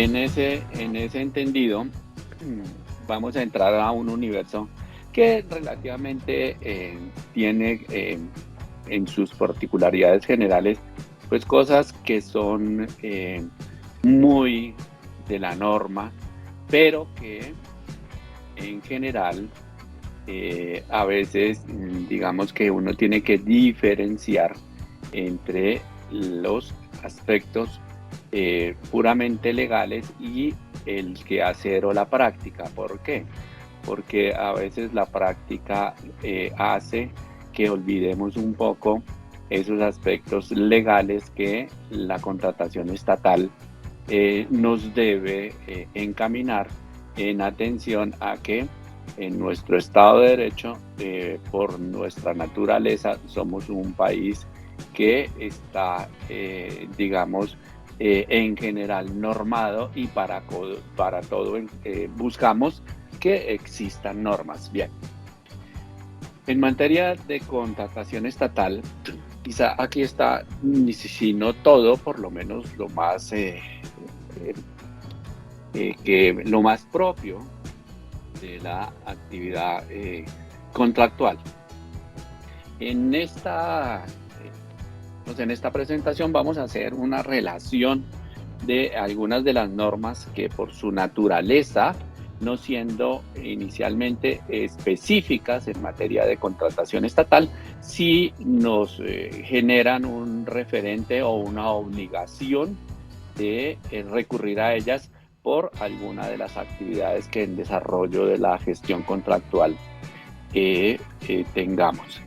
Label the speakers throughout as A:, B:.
A: En ese entendido, vamos a entrar a un universo que relativamente tiene en sus particularidades generales, pues cosas que son muy de la norma, pero que en general a veces digamos que uno tiene que diferenciar entre los aspectos puramente legales y el quehacer o la práctica. ¿Por qué? Porque a veces la práctica hace que olvidemos un poco esos aspectos legales que la contratación estatal nos debe encaminar en atención a que en nuestro Estado de Derecho, por nuestra naturaleza, somos un país que está, digamos, en general normado y para todo buscamos que existan normas. Bien, en materia de contratación estatal, quizá aquí está, si no todo, por lo menos lo más propio de la actividad contractual. En esta presentación vamos a hacer una relación de algunas de las normas que por su naturaleza, no siendo inicialmente específicas en materia de contratación estatal, sí nos generan un referente o una obligación de recurrir a ellas por alguna de las actividades que en desarrollo de la gestión contractual tengamos.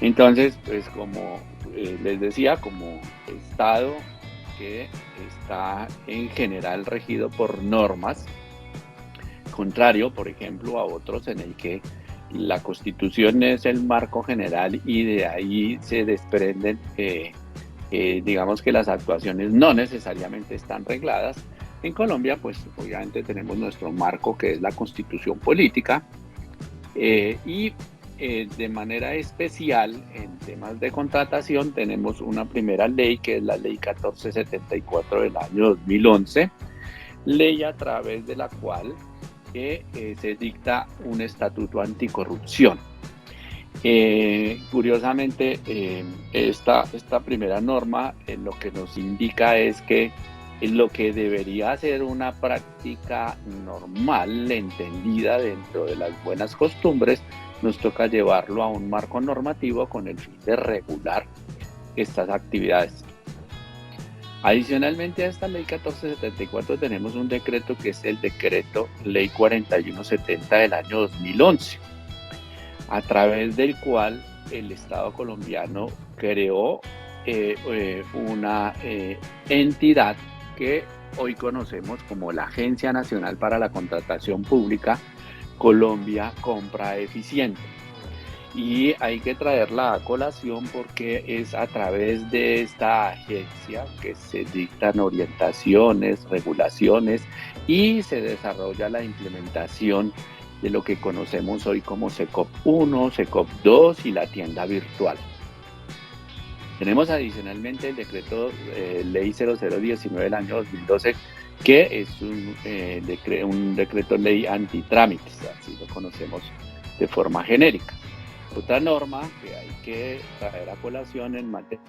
A: Entonces, pues como les decía, como Estado que está en general regido por normas, contrario, por ejemplo, a otros en el que la Constitución es el marco general y de ahí se desprenden, digamos que las actuaciones no necesariamente están regladas. En Colombia, pues obviamente tenemos nuestro marco que es la Constitución política, y de manera especial en temas de contratación tenemos una primera ley que es la ley 1474 del año 2011, ley a través de la cual se dicta un estatuto anticorrupción. Curiosamente, esta primera norma lo que nos indica es que lo que debería ser una práctica normal, entendida dentro de las buenas costumbres, nos toca llevarlo a un marco normativo con el fin de regular estas actividades. Adicionalmente a esta ley 1474 tenemos un decreto que es el decreto ley 4170 del año 2011, a través del cual el Estado colombiano creó una entidad que hoy conocemos como la Agencia Nacional para la Contratación Pública, Colombia Compra Eficiente. Y hay que traerla a colación porque es a través de esta agencia que se dictan orientaciones, regulaciones y se desarrolla la implementación de lo que conocemos hoy como SECOP 1, SECOP 2 y la tienda virtual. Tenemos adicionalmente el decreto ley 0019 del año 2012, que es un decreto ley antitrámites, así lo conocemos de forma genérica. Otra norma que hay que traer a colación en materia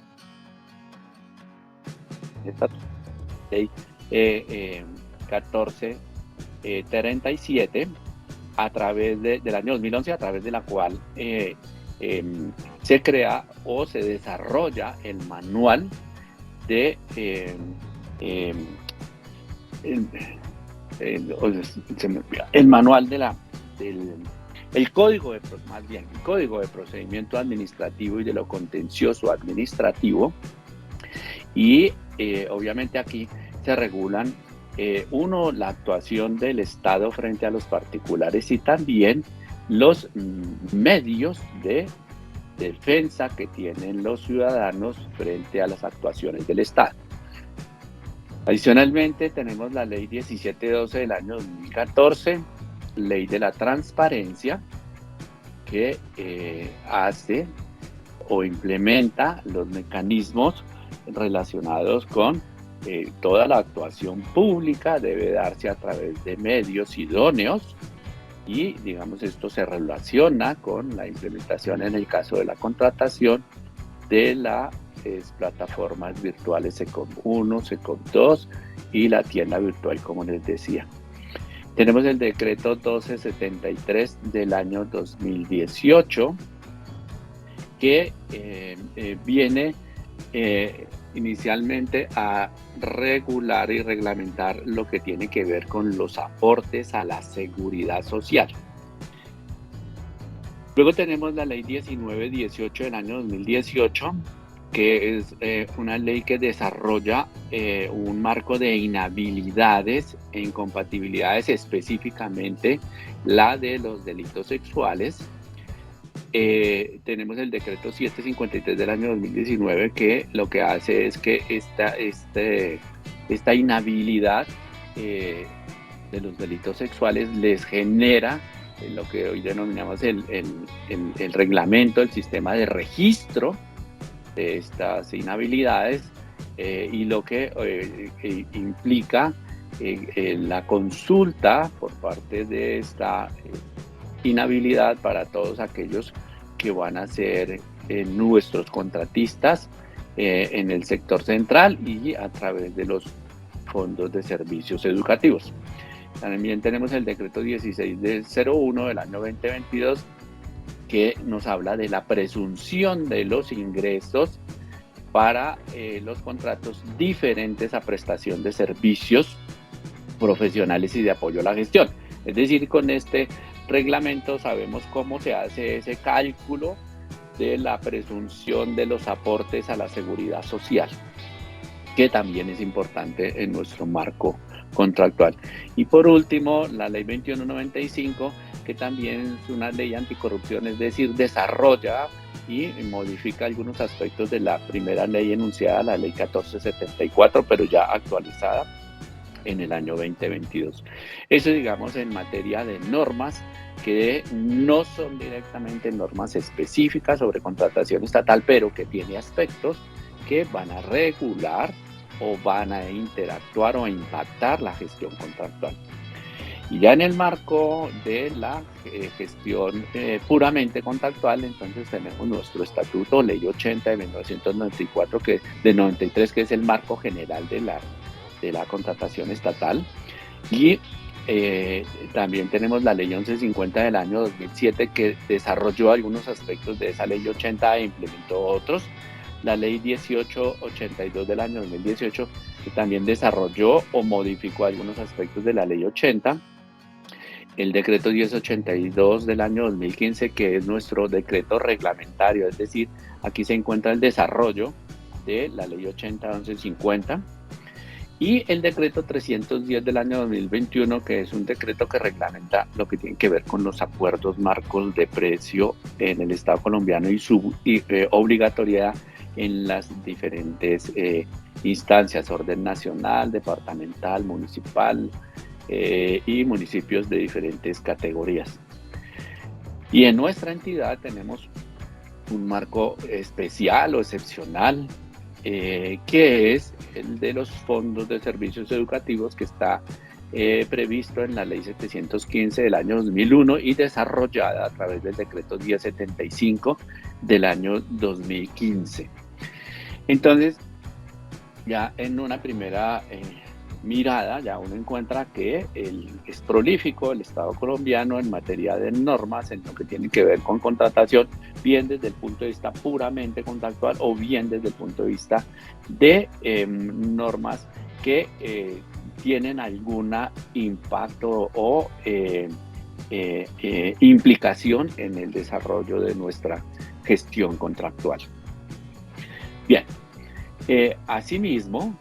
A: de esta ley 1437 del año 2011, a través de la cual se crea o se desarrolla el manual de el manual el código de procedimiento administrativo y de lo contencioso administrativo, y obviamente aquí se regulan la actuación del Estado frente a los particulares y también los medios de defensa que tienen los ciudadanos frente a las actuaciones del Estado. Adicionalmente tenemos la ley 1712 del año 2014, ley de la transparencia, que hace o implementa los mecanismos relacionados con toda la actuación pública debe darse a través de medios idóneos y, digamos, esto se relaciona con la implementación, en el caso de la contratación, de las plataformas virtuales SECOM 1, SECOM 2 y la tienda virtual, como les decía. Tenemos el decreto 1273 del año 2018, que viene inicialmente a regular y reglamentar lo que tiene que ver con los aportes a la seguridad social. Luego tenemos la ley 1918 del año 2018, que es una ley que desarrolla un marco de inhabilidades e incompatibilidades, específicamente la de los delitos sexuales. Tenemos el decreto 753 del año 2019, que lo que hace es que esta inhabilidad de los delitos sexuales les genera lo que hoy denominamos el reglamento, el sistema de registro de estas inhabilidades, y lo que implica la consulta por parte de esta inhabilidad para todos aquellos que van a ser nuestros contratistas en el sector central y a través de los fondos de servicios educativos. También tenemos el decreto 1601 del año 2022, que nos habla de la presunción de los ingresos para los contratos diferentes a prestación de servicios profesionales y de apoyo a la gestión. Es decir, con este reglamento sabemos cómo se hace ese cálculo de la presunción de los aportes a la seguridad social, que también es importante en nuestro marco contractual. Y por último, la ley 2195, que también es una ley anticorrupción, es decir, desarrolla y modifica algunos aspectos de la primera ley enunciada, la ley 1474, pero ya actualizada en el año 2022. Eso, digamos, en materia de normas que no son directamente normas específicas sobre contratación estatal, pero que tiene aspectos que van a regular o van a interactuar o a impactar la gestión contractual. Y ya en el marco de la gestión puramente contractual, entonces tenemos nuestro estatuto, ley 80 de 1994, de 93, que es el marco general de la contratación estatal. Y también tenemos la ley 1150 del año 2007, que desarrolló algunos aspectos de esa ley 80 e implementó otros. La ley 1882 del año 2018, que también desarrolló o modificó algunos aspectos de la ley 80. El decreto 1082 del año 2015, que es nuestro decreto reglamentario, es decir, aquí se encuentra el desarrollo de la ley 80-1150. Y el decreto 310 del año 2021, que es un decreto que reglamenta lo que tiene que ver con los acuerdos marcos de precio en el Estado colombiano y su obligatoriedad en las diferentes instancias, orden nacional, departamental, municipal y municipios de diferentes categorías. Y en nuestra entidad tenemos un marco especial o excepcional, que es el de los fondos de servicios educativos, que está previsto en la ley 715 del año 2001 y desarrollada a través del decreto 1075 del año 2015. Entonces, ya en una primera mirada, ya uno encuentra que es prolífico el Estado colombiano en materia de normas, en lo que tiene que ver con contratación, bien desde el punto de vista puramente contractual o bien desde el punto de vista de normas que tienen algún impacto o implicación en el desarrollo de nuestra gestión contractual. Bien, asimismo,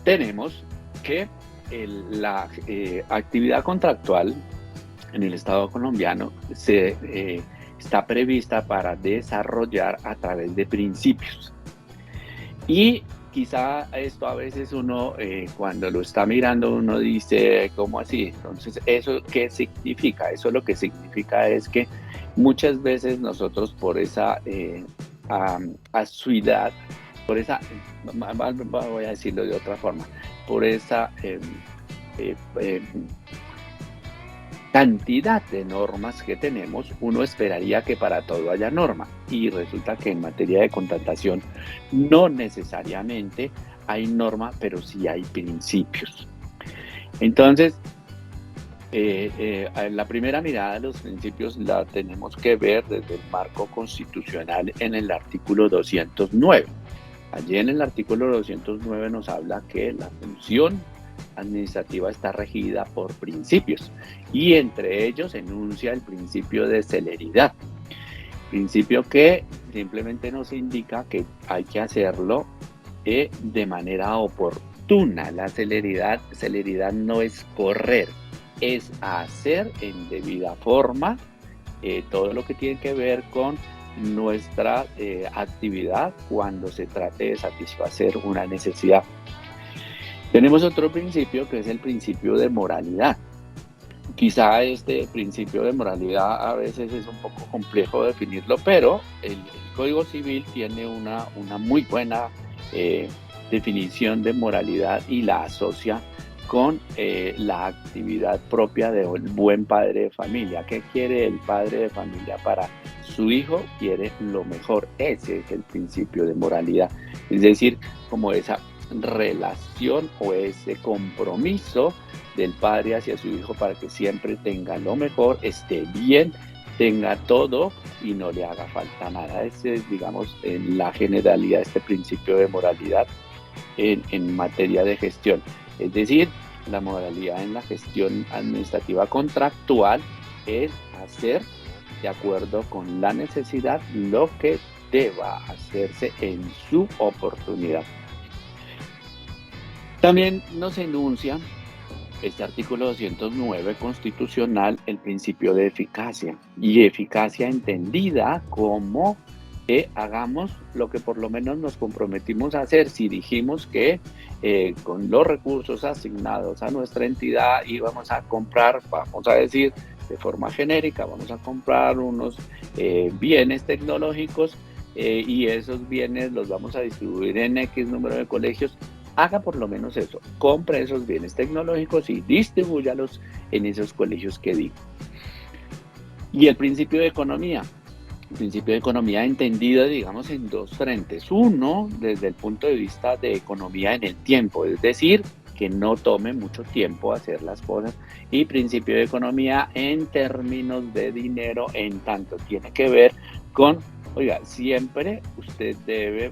A: tenemos que la actividad contractual en el Estado colombiano está prevista para desarrollar a través de principios. Y quizá esto a veces uno, cuando lo está mirando, uno dice, ¿cómo así? Entonces, ¿eso qué significa? Eso lo que significa es que muchas veces nosotros por esa a, a su edad, por esa, voy a decirlo de otra forma, por esa eh, eh, cantidad de normas que tenemos, uno esperaría que para todo haya norma y resulta que en materia de contratación no necesariamente hay norma, pero sí hay principios. Entonces, la primera mirada de los principios la tenemos que ver desde el marco constitucional en el artículo 209. Allí en el artículo 209 nos habla que la función administrativa está regida por principios y entre ellos enuncia el principio de celeridad, principio que simplemente nos indica que hay que hacerlo de manera oportuna. La celeridad no es correr, es hacer en debida forma todo lo que tiene que ver con nuestra actividad cuando se trate de satisfacer una necesidad. Tenemos otro principio que es el principio de moralidad. Quizá este principio de moralidad a veces es un poco complejo definirlo, pero el Código Civil tiene una muy buena definición de moralidad y la asocia con la actividad propia del buen padre de familia. ¿Qué quiere el padre de familia para su hijo? Quiere lo mejor. Ese es el principio de moralidad. Es decir, como esa relación o ese compromiso del padre hacia su hijo para que siempre tenga lo mejor, esté bien, tenga todo y no le haga falta nada. Ese es, digamos, en la generalidad este principio de moralidad en materia de gestión. Es decir, la moralidad en la gestión administrativa contractual es hacer de acuerdo con la necesidad lo que deba hacerse en su oportunidad. También nos enuncia este artículo 209 constitucional el principio de eficacia y eficacia entendida como que hagamos lo que por lo menos nos comprometimos a hacer. Si dijimos que con los recursos asignados a nuestra entidad íbamos a comprar, vamos a decir de forma genérica, vamos a comprar unos bienes tecnológicos y esos bienes los vamos a distribuir en X número de colegios, haga por lo menos eso, compre esos bienes tecnológicos y distribúyalos en esos colegios que digo. Y el principio de economía. El principio de economía entendido, digamos, en dos frentes. Uno, desde el punto de vista de economía en el tiempo, es decir, que no tome mucho tiempo hacer las cosas. Y principio de economía en términos de dinero, en tanto tiene que ver con, oiga, siempre usted debe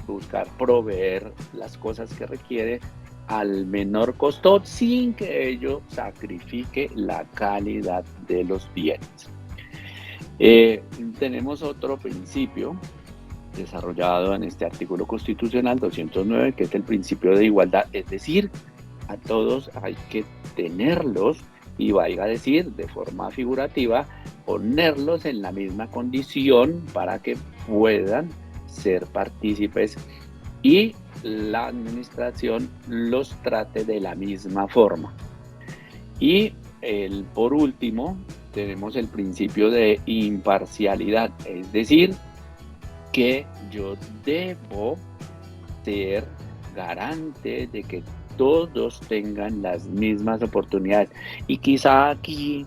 A: buscar proveer las cosas que requiere al menor costo sin que ello sacrifique la calidad de los bienes. Tenemos otro principio desarrollado en este artículo constitucional 209, que es el principio de igualdad, es decir, a todos hay que tenerlos, y vaya a decir de forma figurativa, ponerlos en la misma condición para que puedan ser partícipes y la administración los trate de la misma forma. Y por último, tenemos el principio de imparcialidad, es decir, que yo debo ser garante de que todos tengan las mismas oportunidades. Y quizá aquí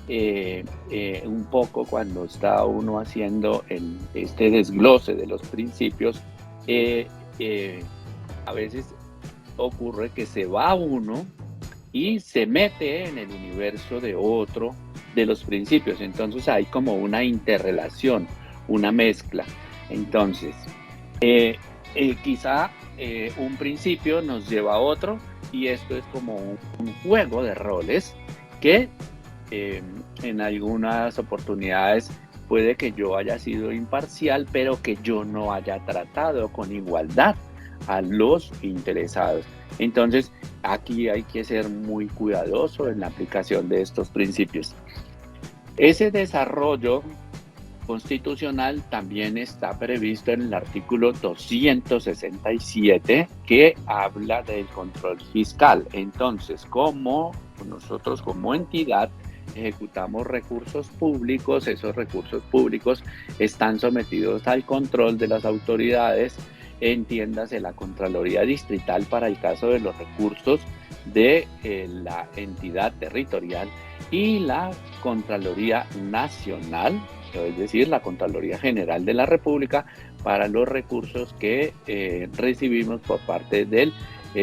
A: un poco cuando está uno haciendo este desglose de los principios, a veces ocurre que se va uno y se mete en el universo de otro de los principios. Entonces hay como una interrelación, una mezcla. Entonces, quizá un principio nos lleva a otro y esto es como un juego de roles que en algunas oportunidades puede que yo haya sido imparcial, pero que yo no haya tratado con igualdad a los interesados. Entonces, aquí hay que ser muy cuidadoso en la aplicación de estos principios. Ese desarrollo constitucional también está previsto en el artículo 267 que habla del control fiscal. Entonces, como nosotros como entidad ejecutamos recursos públicos, esos recursos públicos están sometidos al control de las autoridades, entiéndase la Contraloría Distrital para el caso de los recursos de la entidad territorial y la Contraloría Nacional, es decir, la Contraloría General de la República para los recursos que recibimos por parte del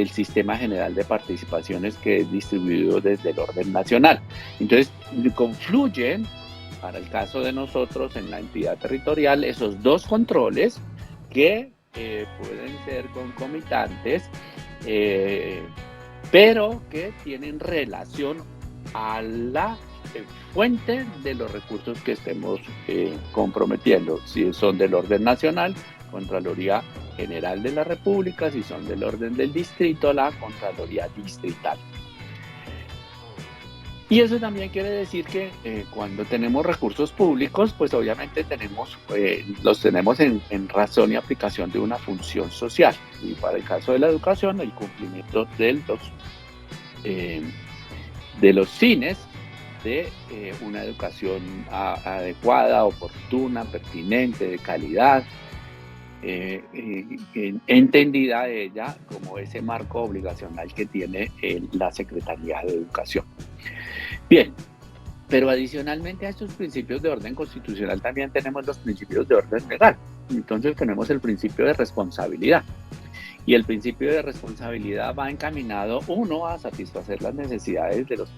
A: Sistema General de Participaciones que es distribuido desde el orden nacional. Entonces, confluyen, para el caso de nosotros en la entidad territorial, esos dos controles que pueden ser concomitantes, pero que tienen relación a la fuente de los recursos que estemos comprometiendo. Si son del orden nacional, Contraloría General de la República; si son del orden del distrito, la Contraloría Distrital. Y eso también quiere decir que cuando tenemos recursos públicos, pues obviamente los tenemos en razón y aplicación de una función social. Y para el caso de la educación, el cumplimiento de los fines de una educación adecuada, oportuna, pertinente, de calidad, entendida ella como ese marco obligacional que tiene la Secretaría de Educación. Bien, pero adicionalmente a estos principios de orden constitucional también tenemos los principios de orden legal. Entonces tenemos el principio de responsabilidad. Y el principio de responsabilidad va encaminado, uno, a satisfacer las necesidades de los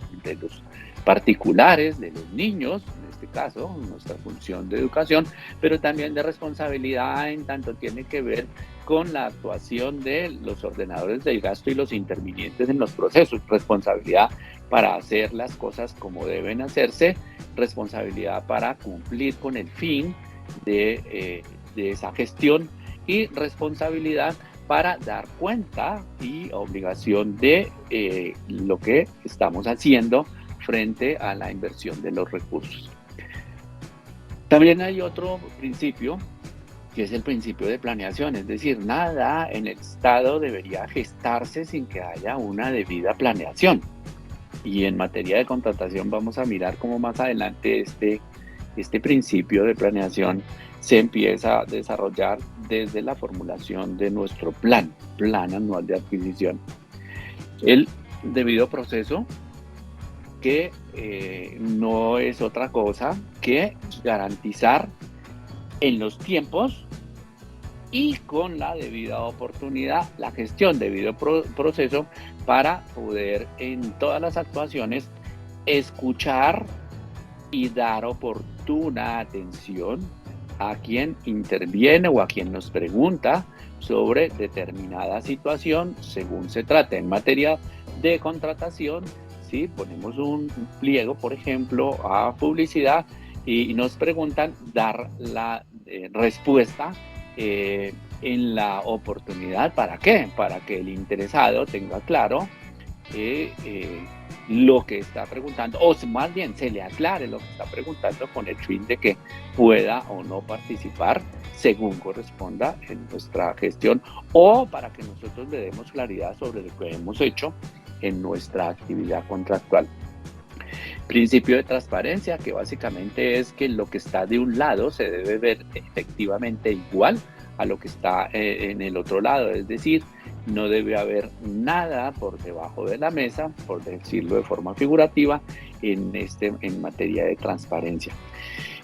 A: particulares, de los niños, en este caso, nuestra función de educación, pero también de responsabilidad en tanto tiene que ver con la actuación de los ordenadores del gasto y los intervinientes en los procesos. Responsabilidad para hacer las cosas como deben hacerse, responsabilidad para cumplir con el fin de esa gestión y responsabilidad para dar cuenta y obligación de lo que estamos haciendo frente a la inversión de los recursos. También hay otro principio, que es el principio de planeación, es decir, nada en el Estado debería gestarse sin que haya una debida planeación. Y en materia de contratación vamos a mirar cómo más adelante este principio de planeación se empieza a desarrollar desde la formulación de nuestro plan anual de adquisición. El debido proceso, que no es otra cosa que garantizar en los tiempos y con la debida oportunidad la gestión debido proceso para poder en todas las actuaciones escuchar y dar oportuna atención a quien interviene o a quien nos pregunta sobre determinada situación según se trate. En materia de contratación, si ponemos un pliego, por ejemplo, a publicidad y nos preguntan, dar la respuesta en la oportunidad. ¿Para qué? Para que el interesado tenga claro lo que está preguntando, o más bien se le aclare lo que está preguntando con el fin de que pueda o no participar según corresponda en nuestra gestión, o para que nosotros le demos claridad sobre lo que hemos hecho en nuestra actividad contractual. Principio de transparencia, que básicamente es que lo que está de un lado se debe ver efectivamente igual a lo que está en el otro lado, es decir, no debe haber nada por debajo de la mesa, por decirlo de forma figurativa, en materia de transparencia.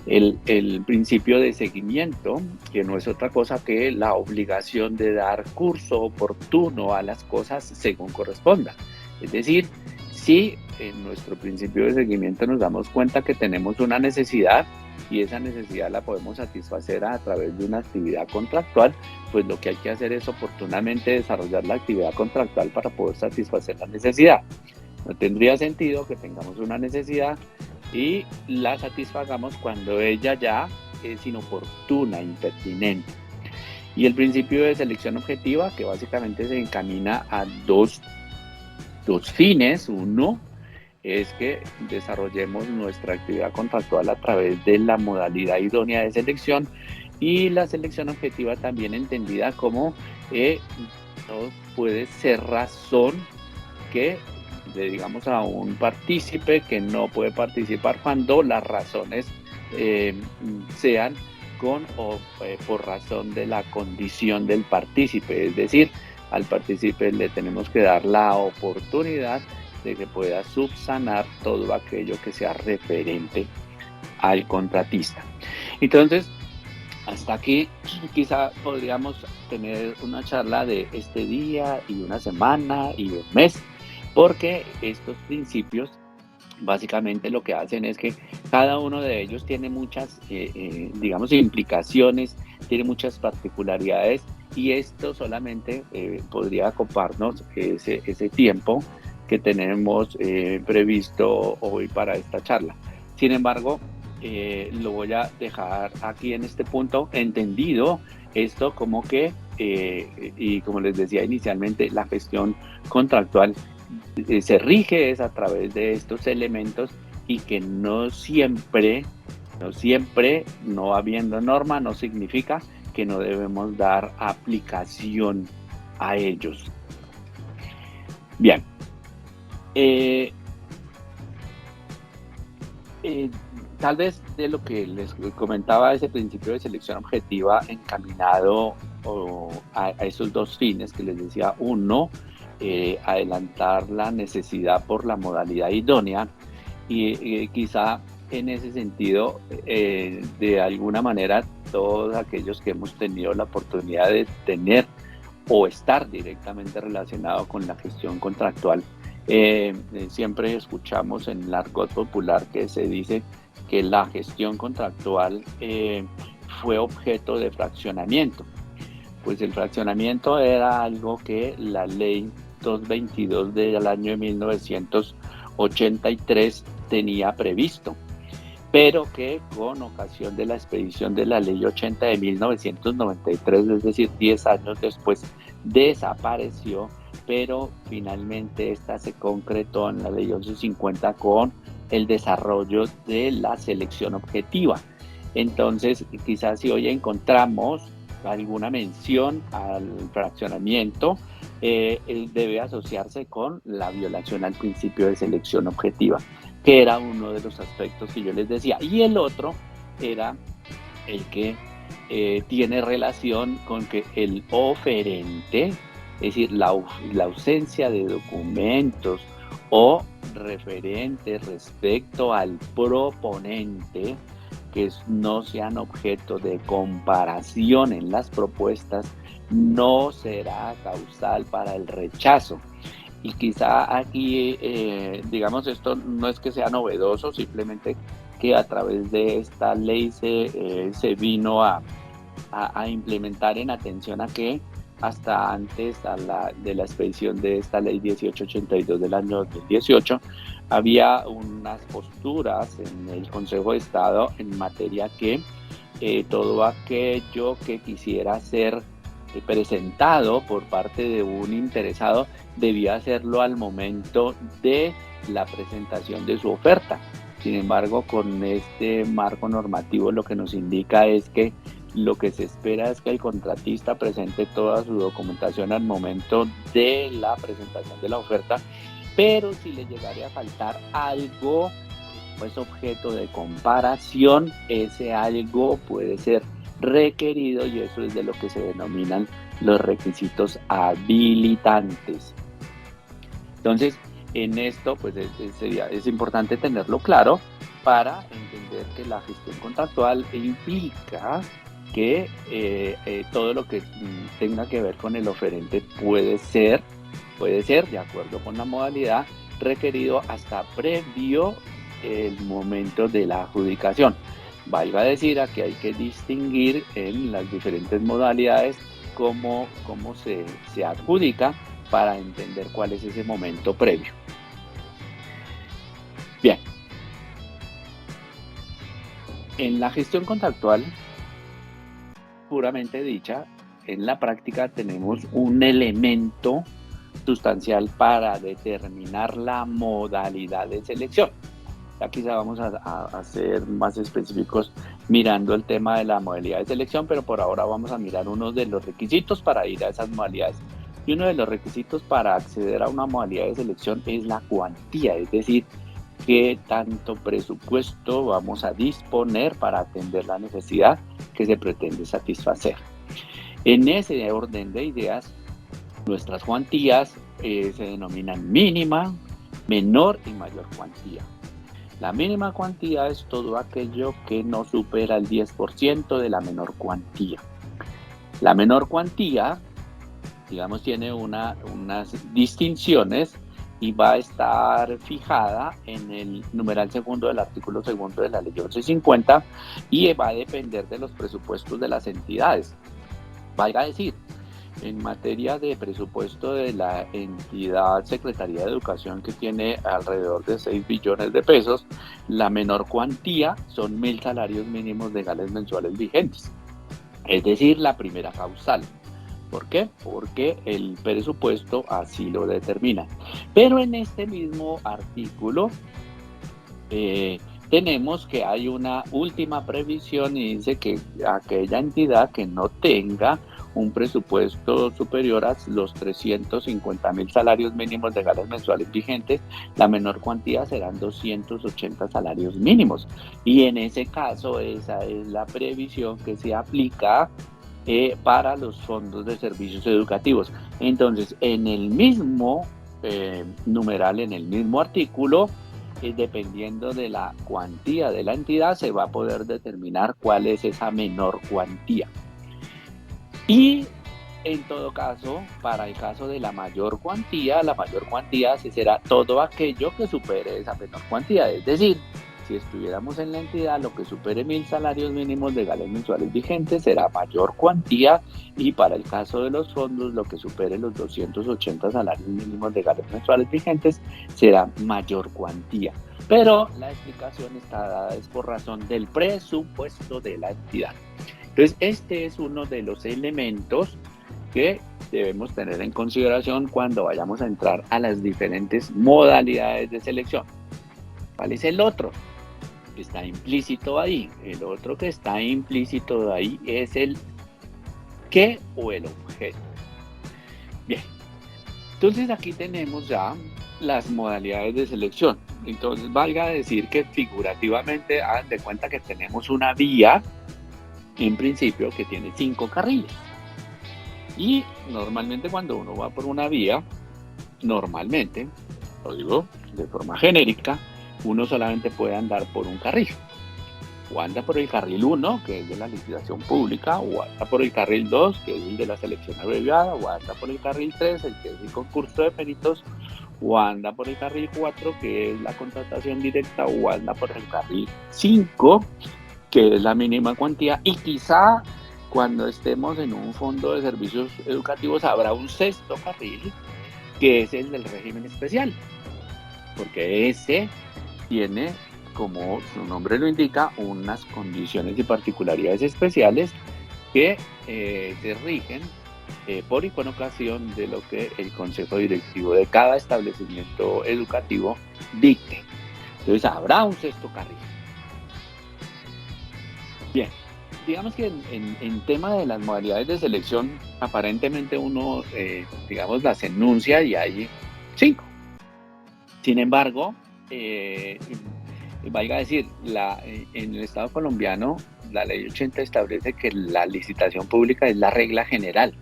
A: El principio de seguimiento, que no es otra cosa que la obligación de dar curso oportuno a las cosas según corresponda. Es decir, si en nuestro principio de seguimiento nos damos cuenta que tenemos una necesidad y esa necesidad la podemos satisfacer a través de una actividad contractual, pues lo que hay que hacer es oportunamente desarrollar la actividad contractual para poder satisfacer la necesidad. No tendría sentido que tengamos una necesidad y la satisfagamos cuando ella ya es inoportuna, impertinente. Y el principio de selección objetiva, que básicamente se encamina a dos fines. Uno es que desarrollemos nuestra actividad contractual a través de la modalidad idónea de selección, y la selección objetiva también entendida como no puede ser razón que le digamos a un partícipe que no puede participar cuando las razones sean con o por razón de la condición del partícipe, es decir, al partícipe le tenemos que dar la oportunidad de que pueda subsanar todo aquello que sea referente al contratista. Entonces, hasta aquí quizá podríamos tener una charla de este día y una semana y un mes, porque estos principios básicamente lo que hacen es que cada uno de ellos tiene muchas, digamos, implicaciones, tiene muchas particularidades y esto solamente podría ocuparnos ese tiempo que tenemos previsto hoy para esta charla. Sin embargo, lo voy a dejar aquí en este punto, entendido esto como que, y como les decía inicialmente, la gestión contractual se rige es a través de estos elementos y que no siempre, no habiendo norma, no significa que no debemos dar aplicación a ellos. Bien. Eh, eh, Tal vez de lo que les comentaba, ese principio de selección objetiva encaminado a esos dos fines que les decía. Uno, adelantar la necesidad por la modalidad idónea y quizá en ese sentido, de alguna manera, todos aquellos que hemos tenido la oportunidad de tener o estar directamente relacionado con la gestión contractual, siempre escuchamos en el argot popular que se dice que la gestión contractual fue objeto de fraccionamiento. Pues el fraccionamiento era algo que la ley 222 del año de 1983 tenía previsto, pero que con ocasión de la expedición de la ley 80 de 1993, es decir, 10 años después, desapareció, pero finalmente esta se concretó en la ley 1150 con el desarrollo de la selección objetiva. Entonces, quizás si hoy encontramos alguna mención al fraccionamiento, debe asociarse con la violación al principio de selección objetiva, que era uno de los aspectos que yo les decía. Y el otro era el que tiene relación con que el oferente, es decir, la ausencia de documentos o referentes respecto al proponente, que no sean objeto de comparación en las propuestas, no será causal para el rechazo. Y quizá aquí, digamos, esto no es que sea novedoso, simplemente que a través de esta ley se vino a implementar en atención a que hasta antes de la expedición de esta ley 1882 del año 2018, había unas posturas en el Consejo de Estado en materia que todo aquello que quisiera ser presentado por parte de un interesado debía hacerlo al momento de la presentación de su oferta. Sin embargo, con este marco normativo lo que nos indica es que lo que se espera es que el contratista presente toda su documentación al momento de la presentación de la oferta, pero si le llegaría a faltar algo, pues objeto de comparación, ese algo puede ser requerido y eso es de lo que se denominan los requisitos habilitantes. Entonces, en esto, pues es importante tenerlo claro para entender que la gestión contractual implica que todo lo que tenga que ver con el oferente puede ser, de acuerdo con la modalidad, requerido hasta previo el momento de la adjudicación. Valga decir, aquí hay que distinguir en las diferentes modalidades cómo se adjudica para entender cuál es ese momento previo. Bien. En la gestión contractual, puramente dicha, en la práctica tenemos un elemento sustancial para determinar la modalidad de selección. Ya quizá vamos a ser más específicos mirando el tema de la modalidad de selección, pero por ahora vamos a mirar uno de los requisitos para ir a esas modalidades. Y uno de los requisitos para acceder a una modalidad de selección es la cuantía, es decir, qué tanto presupuesto vamos a disponer para atender la necesidad que se pretende satisfacer. En ese orden de ideas, nuestras cuantías se denominan mínima, menor y mayor cuantía. La mínima cuantía es todo aquello que no supera el 10% de la menor cuantía. La menor cuantía, digamos, tiene unas distinciones y va a estar fijada en el numeral segundo del artículo segundo de la ley 1150 y va a depender de los presupuestos de las entidades. Valga decir, en materia de presupuesto de la entidad Secretaría de Educación, que tiene alrededor de 6 billones de pesos, la menor cuantía son 1.000 salarios mínimos legales mensuales vigentes. Es decir, la primera causal. ¿Por qué? Porque el presupuesto así lo determina. Pero en este mismo artículo tenemos que hay una última previsión y dice que aquella entidad que no tenga un presupuesto superior a los 350.000 salarios mínimos legales mensuales vigentes, la menor cuantía serán 280 salarios mínimos. Y en ese caso, esa es la previsión que se aplica para los fondos de servicios educativos. Entonces, en el mismo numeral, en el mismo artículo, dependiendo de la cuantía de la entidad, se va a poder determinar cuál es esa menor cuantía. Y en todo caso, para el caso de la mayor cuantía sí será todo aquello que supere esa menor cuantía. Es decir, si estuviéramos en la entidad, lo que supere 1.000 salarios mínimos legales mensuales vigentes será mayor cuantía, y para el caso de los fondos, lo que supere los 280 salarios mínimos legales mensuales vigentes será mayor cuantía. Pero la explicación está dada es por razón del presupuesto de la entidad. Entonces, este es uno de los elementos que debemos tener en consideración cuando vayamos a entrar a las diferentes modalidades de selección. ¿Cuál es el otro? Está implícito ahí. El otro que está implícito ahí es el qué o el objeto. Bien, entonces aquí tenemos ya las modalidades de selección. Entonces valga decir que figurativamente hagan de cuenta que tenemos una vía, en principio, que tiene 5 carriles. Y normalmente cuando uno va por una vía, normalmente, lo digo de forma genérica, uno solamente puede andar por un carril. O anda por el carril 1, que es de la licitación pública, o anda por el carril 2, que es el de la selección abreviada, o anda por el carril 3, el que es el concurso de peritos, o anda por el carril 4, que es la contratación directa, o anda por el carril 5, que es la mínima cuantía, y quizá cuando estemos en un fondo de servicios educativos habrá un sexto carril, que es el del régimen especial, porque ese tiene, como su nombre lo indica, unas condiciones y particularidades especiales que se rigen por iconocación de lo que el consejo directivo de cada establecimiento educativo dicte. Entonces habrá un sexto carril. Bien, digamos que en tema de las modalidades de selección, aparentemente uno, digamos, las enuncia y hay 5. Sin embargo, valga decir, en el Estado colombiano, la ley 80 establece que la licitación pública es la regla general.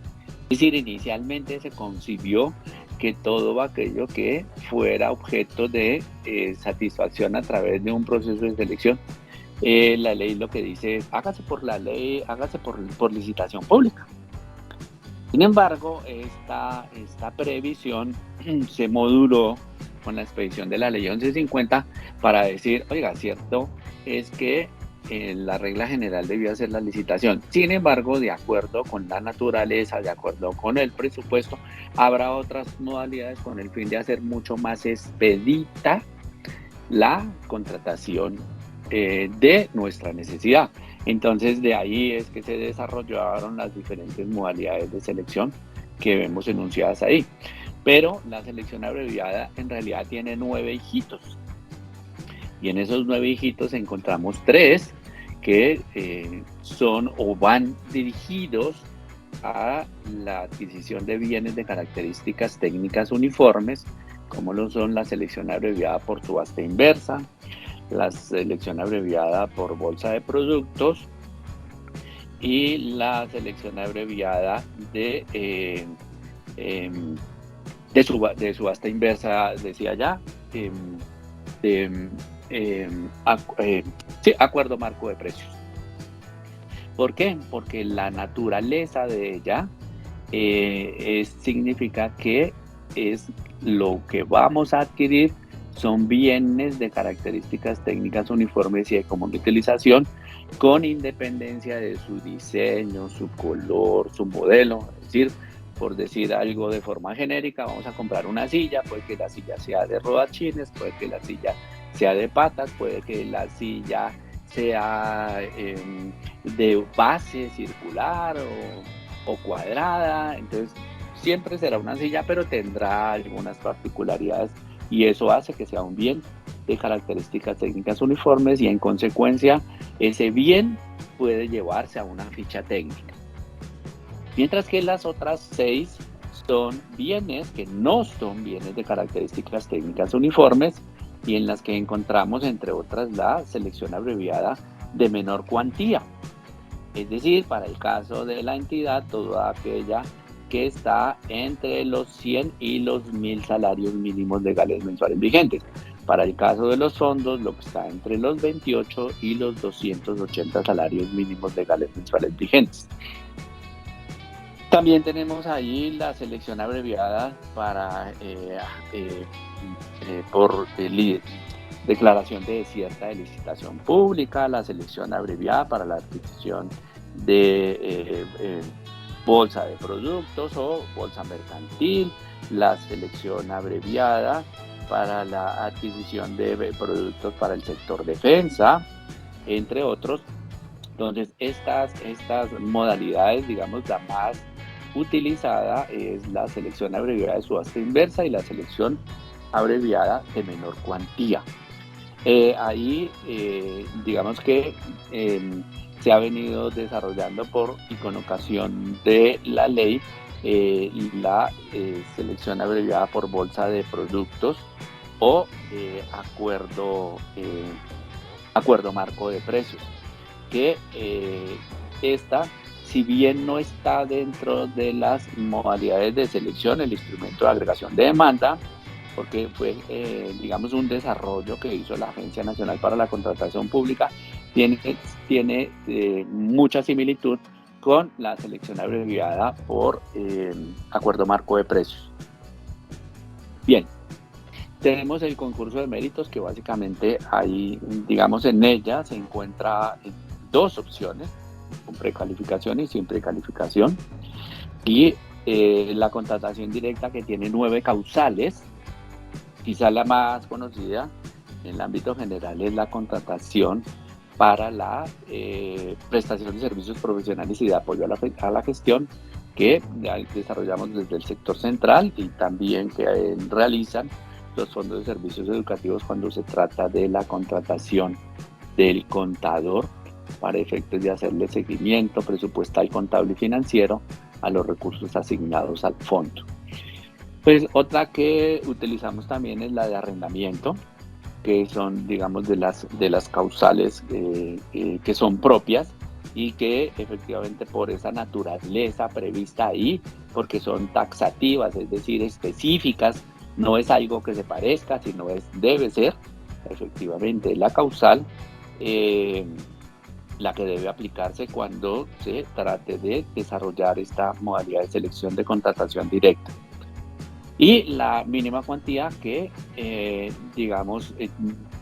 A: Es decir, inicialmente se concibió que todo aquello que fuera objeto de satisfacción a través de un proceso de selección, la ley lo que dice es hágase por la ley, hágase por licitación pública. Sin embargo, esta previsión se moduló con la expedición de la ley 1150 para decir, oiga, cierto es que la regla general debía ser la licitación. Sin embargo, de acuerdo con la naturaleza, de acuerdo con el presupuesto, habrá otras modalidades con el fin de hacer mucho más expedita la contratación de nuestra necesidad. Entonces, de ahí es que se desarrollaron las diferentes modalidades de selección que vemos enunciadas ahí. Pero la selección abreviada en realidad tiene 9 hijitos. Y en esos 9 hijitos encontramos 3 que son o van dirigidos a la adquisición de bienes de características técnicas uniformes, como lo son la selección abreviada por subasta inversa, la selección abreviada por bolsa de productos y la selección abreviada em, de subasta inversa, decía ya, de, sí, acuerdo marco de precios. ¿Por qué? Porque la naturaleza de ella significa que es lo que vamos a adquirir son bienes de características técnicas uniformes y de común utilización con independencia de su diseño, su color, su modelo. Es decir, por decir algo de forma genérica, vamos a comprar una silla, puede que la silla sea de rodachines, puede que la silla sea de patas, puede que la silla sea de base circular o cuadrada, entonces siempre será una silla, pero tendrá algunas particularidades y eso hace que sea un bien de características técnicas uniformes y en consecuencia ese bien puede llevarse a una ficha técnica. Mientras que las otras 6 son bienes que no son bienes de características técnicas uniformes y en las que encontramos, entre otras, la selección abreviada de menor cuantía. Es decir, para el caso de la entidad, toda aquella que está entre los 100 y los 1000 salarios mínimos legales mensuales vigentes. Para el caso de los fondos, lo que está entre los 28 y los 280 salarios mínimos legales mensuales vigentes. También tenemos ahí la selección abreviada para por declaración de desierta de licitación pública, la selección abreviada para la adquisición de bolsa de productos o bolsa mercantil, la selección abreviada para la adquisición de productos para el sector defensa, entre otros. Entonces, estas modalidades, digamos, la más utilizada es la selección abreviada de subasta inversa y la selección abreviada de menor cuantía. Ahí, digamos que se ha venido desarrollando por iconocación de la ley la selección abreviada por bolsa de productos o acuerdo marco de precios, que esta, si bien no está dentro de las modalidades de selección, el instrumento de agregación de demanda, porque fue, digamos, un desarrollo que hizo la Agencia Nacional para la Contratación Pública, tiene mucha similitud con la selección abreviada por acuerdo marco de precios. Bien, tenemos el concurso de méritos que básicamente ahí, digamos, en ella se encuentra dos opciones, con precalificación y sin precalificación, y la contratación directa que tiene 9 causales. Quizá la más conocida en el ámbito general es la contratación para la prestación de servicios profesionales y de apoyo a la gestión que desarrollamos desde el sector central y también que realizan los fondos de servicios educativos cuando se trata de la contratación del contador para efectos de hacerle seguimiento presupuestal, contable y financiero a los recursos asignados al fondo. Pues otra que utilizamos también es la de arrendamiento, que son, digamos, de las causales que son propias y que efectivamente por esa naturaleza prevista ahí, porque son taxativas, es decir, específicas, no es algo que se parezca, sino debe ser efectivamente la causal la que debe aplicarse cuando se trate de desarrollar esta modalidad de selección de contratación directa. Y la mínima cuantía que, digamos,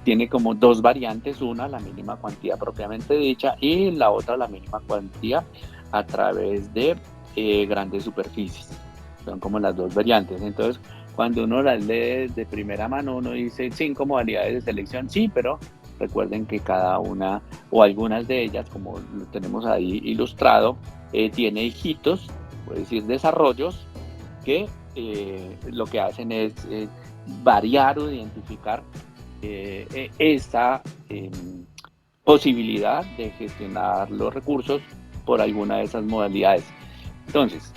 A: tiene como dos variantes, una la mínima cuantía propiamente dicha y la otra la mínima cuantía a través de grandes superficies. Son como las dos variantes. Entonces, cuando uno las lee de primera mano, uno dice 5 modalidades de selección, sí, pero recuerden que cada una o algunas de ellas, como lo tenemos ahí ilustrado, tiene hijitos, puede decir desarrollos, que lo que hacen es variar o identificar esa posibilidad de gestionar los recursos por alguna de esas modalidades. Entonces,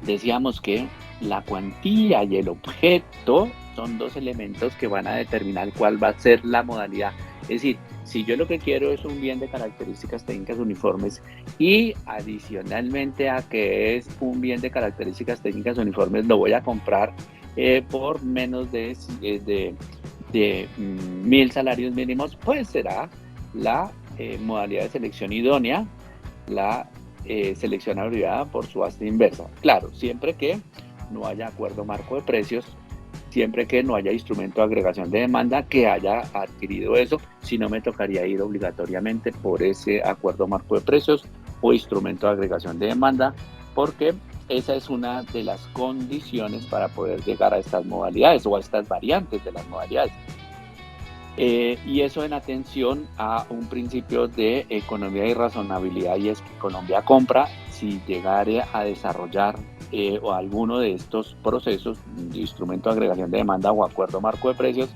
A: decíamos que la cuantía y el objeto son dos elementos que van a determinar cuál va a ser la modalidad. Es decir, si yo lo que quiero es un bien de características técnicas uniformes y adicionalmente a que es un bien de características técnicas uniformes, lo voy a comprar por menos de 1.000 salarios mínimos, pues será la modalidad de selección idónea, la selección abreviada por subasta inversa. Claro, siempre que no haya acuerdo marco de precios, siempre que no haya instrumento de agregación de demanda que haya adquirido eso, si no me tocaría ir obligatoriamente por ese acuerdo marco de precios o instrumento de agregación de demanda, porque esa es una de las condiciones para poder llegar a estas modalidades o a estas variantes de las modalidades. Y eso en atención a un principio de economía y razonabilidad, y es que Colombia compra si llegare a desarrollar o alguno de estos procesos, instrumento de agregación de demanda o acuerdo marco de precios,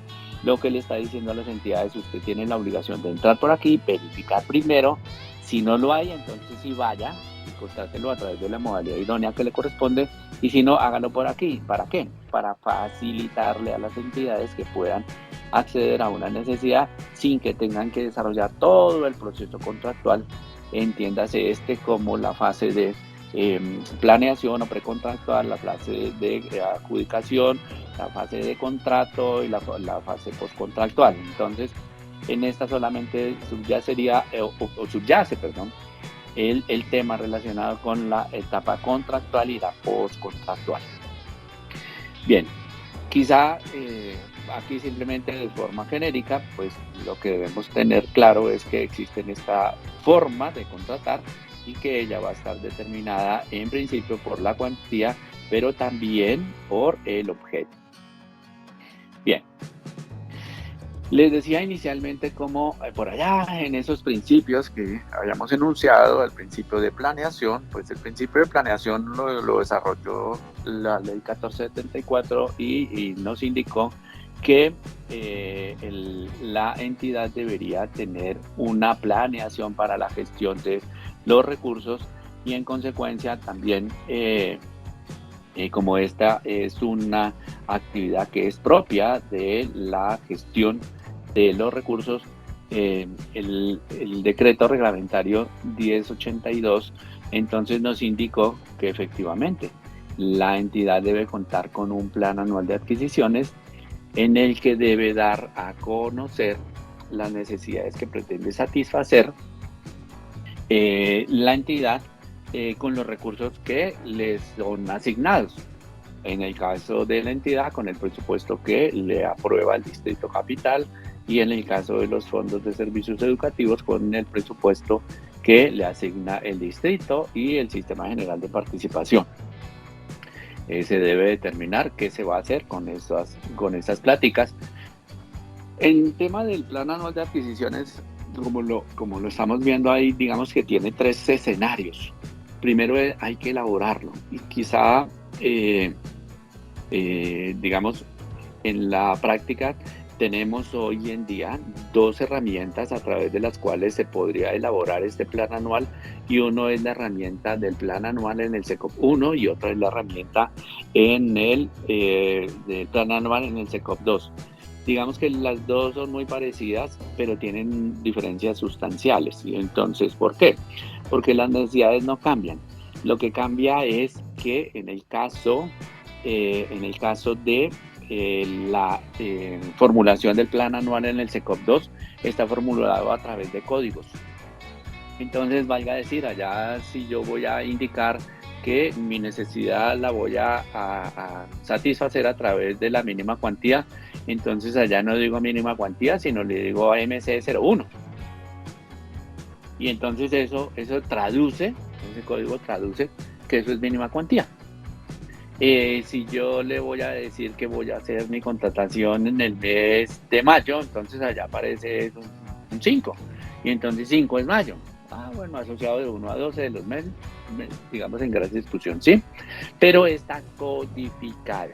A: lo que le está diciendo a las entidades, usted tiene la obligación de entrar por aquí, verificar primero, si no lo hay, entonces sí vaya y contrátelo a través de la modalidad idónea que le corresponde, y si no, hágalo por aquí. ¿Para qué? Para facilitarle a las entidades que puedan acceder a una necesidad sin que tengan que desarrollar todo el proceso contractual, entiéndase como la fase de planeación o precontractual, la fase de adjudicación, la fase de contrato y la fase postcontractual. Entonces, en esta solamente subyace, perdón, el tema relacionado con la etapa contractual y la postcontractual. Bien, quizá aquí simplemente de forma genérica, pues lo que debemos tener claro es que existen esta forma de contratar y que ella va a estar determinada en principio por la cuantía, pero también por el objeto. Bien, les decía inicialmente cómo por allá en esos principios que habíamos enunciado, el principio de planeación, pues el principio de planeación lo desarrolló la ley 1474 y nos indicó que la entidad debería tener una planeación para la gestión de los recursos y en consecuencia también como esta es una actividad que es propia de la gestión de los recursos, el decreto reglamentario 1082 entonces nos indicó que efectivamente la entidad debe contar con un plan anual de adquisiciones en el que debe dar a conocer las necesidades que pretende satisfacer la entidad con los recursos que les son asignados. En el caso de la entidad, con el presupuesto que le aprueba el Distrito Capital, y en el caso de los fondos de servicios educativos, con el presupuesto que le asigna el distrito y el Sistema General de Participación. Se debe determinar qué se va a hacer con estas pláticas. En tema del Plan Anual de Adquisiciones, como lo estamos viendo ahí, digamos que tiene 3 escenarios. Primero hay que elaborarlo y quizá, digamos, en la práctica tenemos hoy en día 2 herramientas a través de las cuales se podría elaborar este plan anual, y uno es la herramienta del plan anual en el SECOP 1 y otra es la herramienta en el del plan anual en el SECOP 2. Digamos que las dos son muy parecidas, pero tienen diferencias sustanciales. ¿Y entonces por qué? Porque las necesidades no cambian. Lo que cambia es que en el caso de la formulación del plan anual en el SECOP 2 está formulado a través de códigos. Entonces, valga decir, allá si yo voy a indicar que mi necesidad la voy a satisfacer a través de la mínima cuantía, entonces allá no digo mínima cuantía, sino le digo MC01. Y entonces eso traduce, ese código traduce que eso es mínima cuantía. Si yo le voy a decir que voy a hacer mi contratación en el mes de mayo, entonces allá aparece un 5. Y entonces 5 es mayo. Bueno, asociado de 1 a 12 de los meses, digamos en gran discusión, ¿sí? Pero está codificada.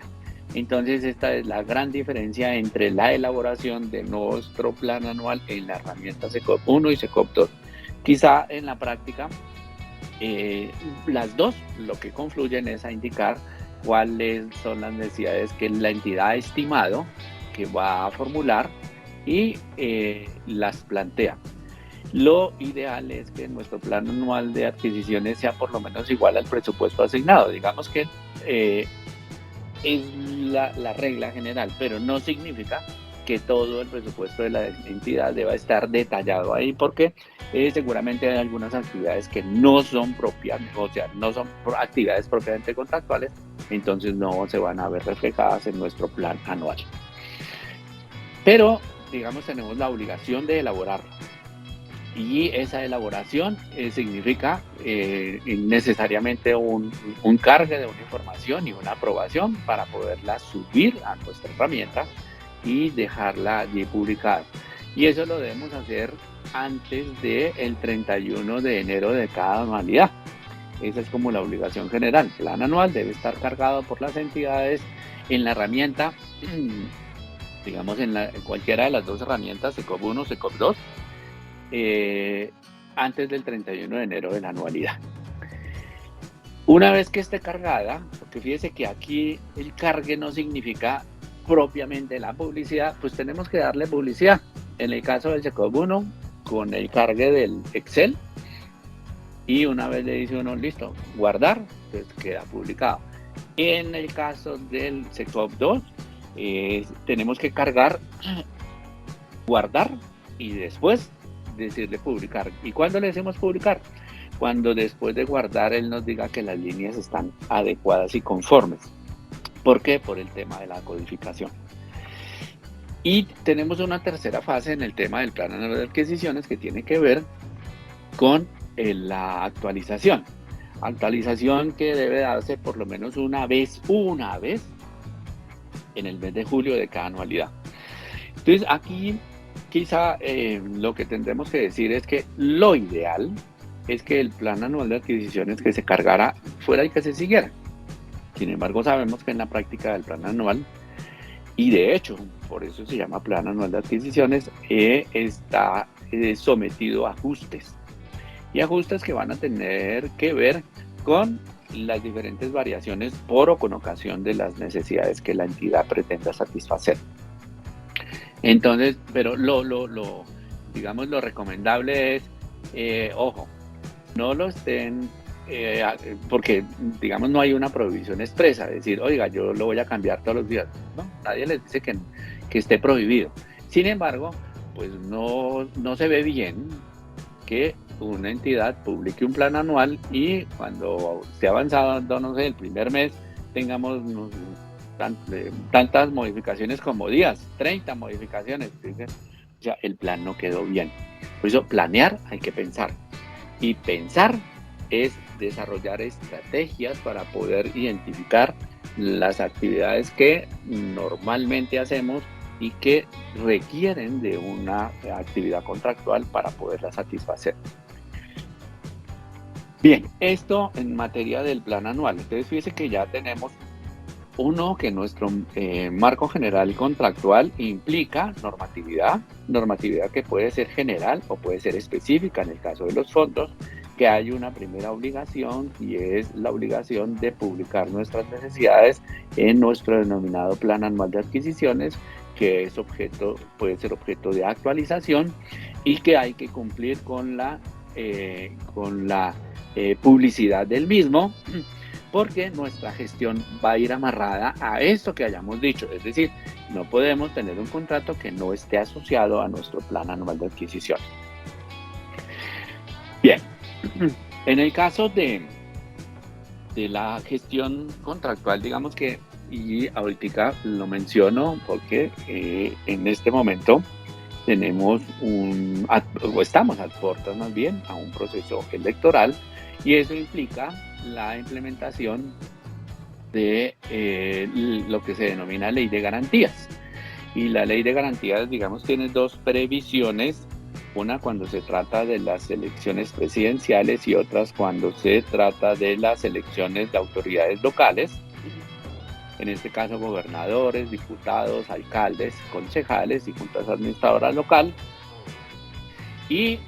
A: Entonces esta es la gran diferencia entre la elaboración de nuestro plan anual en la herramienta SECOP 1 y SECOP 2. Quizá en la práctica las dos lo que confluyen es a indicar cuáles son las necesidades que la entidad ha estimado que va a formular y las plantea. Lo ideal es que nuestro plan anual de adquisiciones sea por lo menos igual al presupuesto asignado. Digamos que es la regla general, pero no significa que todo el presupuesto de la entidad deba estar detallado ahí, porque seguramente hay algunas actividades que no son propias, o sea, no son actividades propiamente contractuales, entonces no se van a ver reflejadas en nuestro plan anual. Pero, digamos, tenemos la obligación de elaborarlo. Y esa elaboración significa necesariamente un cargue de una información y una aprobación para poderla subir a nuestra herramienta y dejarla allí publicada. Y eso lo debemos hacer antes del 31 de enero de cada anualidad. Esa es como la obligación general. El plan anual debe estar cargado por las entidades en la herramienta, digamos, en cualquiera de las dos herramientas, SECOP 1, SECOP 2, antes del 31 de enero de la anualidad. Una vez que esté cargada, porque fíjese que aquí el cargue no significa propiamente la publicidad, pues tenemos que darle publicidad. En el caso del SECOP 1, con el cargue del Excel, y una vez le dice uno, listo, guardar, pues queda publicado. En el caso del SECOP 2, tenemos que cargar, guardar y después decirle publicar. ¿Y cuándo le decimos publicar? Cuando después de guardar él nos diga que las líneas están adecuadas y conformes. ¿Por qué? Por el tema de la codificación. Y tenemos una tercera fase en el tema del plan anual de adquisiciones que tiene que ver con la actualización. Actualización que debe darse por lo menos una vez en el mes de julio de cada anualidad. Entonces aquí quizá lo que tendremos que decir es que lo ideal es que el plan anual de adquisiciones que se cargara fuera y que se siguiera. Sin embargo, sabemos que en la práctica del plan anual, y de hecho, por eso se llama plan anual de adquisiciones, está sometido a ajustes. Y ajustes que van a tener que ver con las diferentes variaciones por o con ocasión de las necesidades que la entidad pretenda satisfacer. Entonces, pero digamos, lo recomendable es, ojo, no lo estén, porque, digamos, no hay una prohibición expresa, decir, oiga, yo lo voy a cambiar todos los días. No, nadie les dice que esté prohibido. Sin embargo, pues no se ve bien que una entidad publique un plan anual y cuando esté avanzado, no sé, el primer mes, tengamos tantas modificaciones como días, 30 modificaciones. O sea, el plan no quedó bien. Por eso, planear hay que pensar. Y pensar es desarrollar estrategias para poder identificar las actividades que normalmente hacemos y que requieren de una actividad contractual para poderla satisfacer. Bien, esto en materia del plan anual. Entonces, fíjese que ya tenemos uno, que nuestro marco general contractual implica normatividad que puede ser general o puede ser específica en el caso de los fondos, que hay una primera obligación y es la obligación de publicar nuestras necesidades en nuestro denominado plan anual de adquisiciones, que es puede ser objeto de actualización y que hay que cumplir con la publicidad del mismo, porque nuestra gestión va a ir amarrada a esto que hayamos dicho. Es decir, no podemos tener un contrato que no esté asociado a nuestro plan anual de adquisición. Bien, en el caso de la gestión contractual, digamos que, y ahorita lo menciono porque en este momento tenemos estamos a puertas más bien a un proceso electoral, y eso implica la implementación de lo que se denomina ley de garantías. Y la ley de garantías, digamos, tiene dos previsiones, una cuando se trata de las elecciones presidenciales y otras cuando se trata de las elecciones de autoridades locales, en este caso gobernadores, diputados, alcaldes, concejales y juntas administradoras local. Y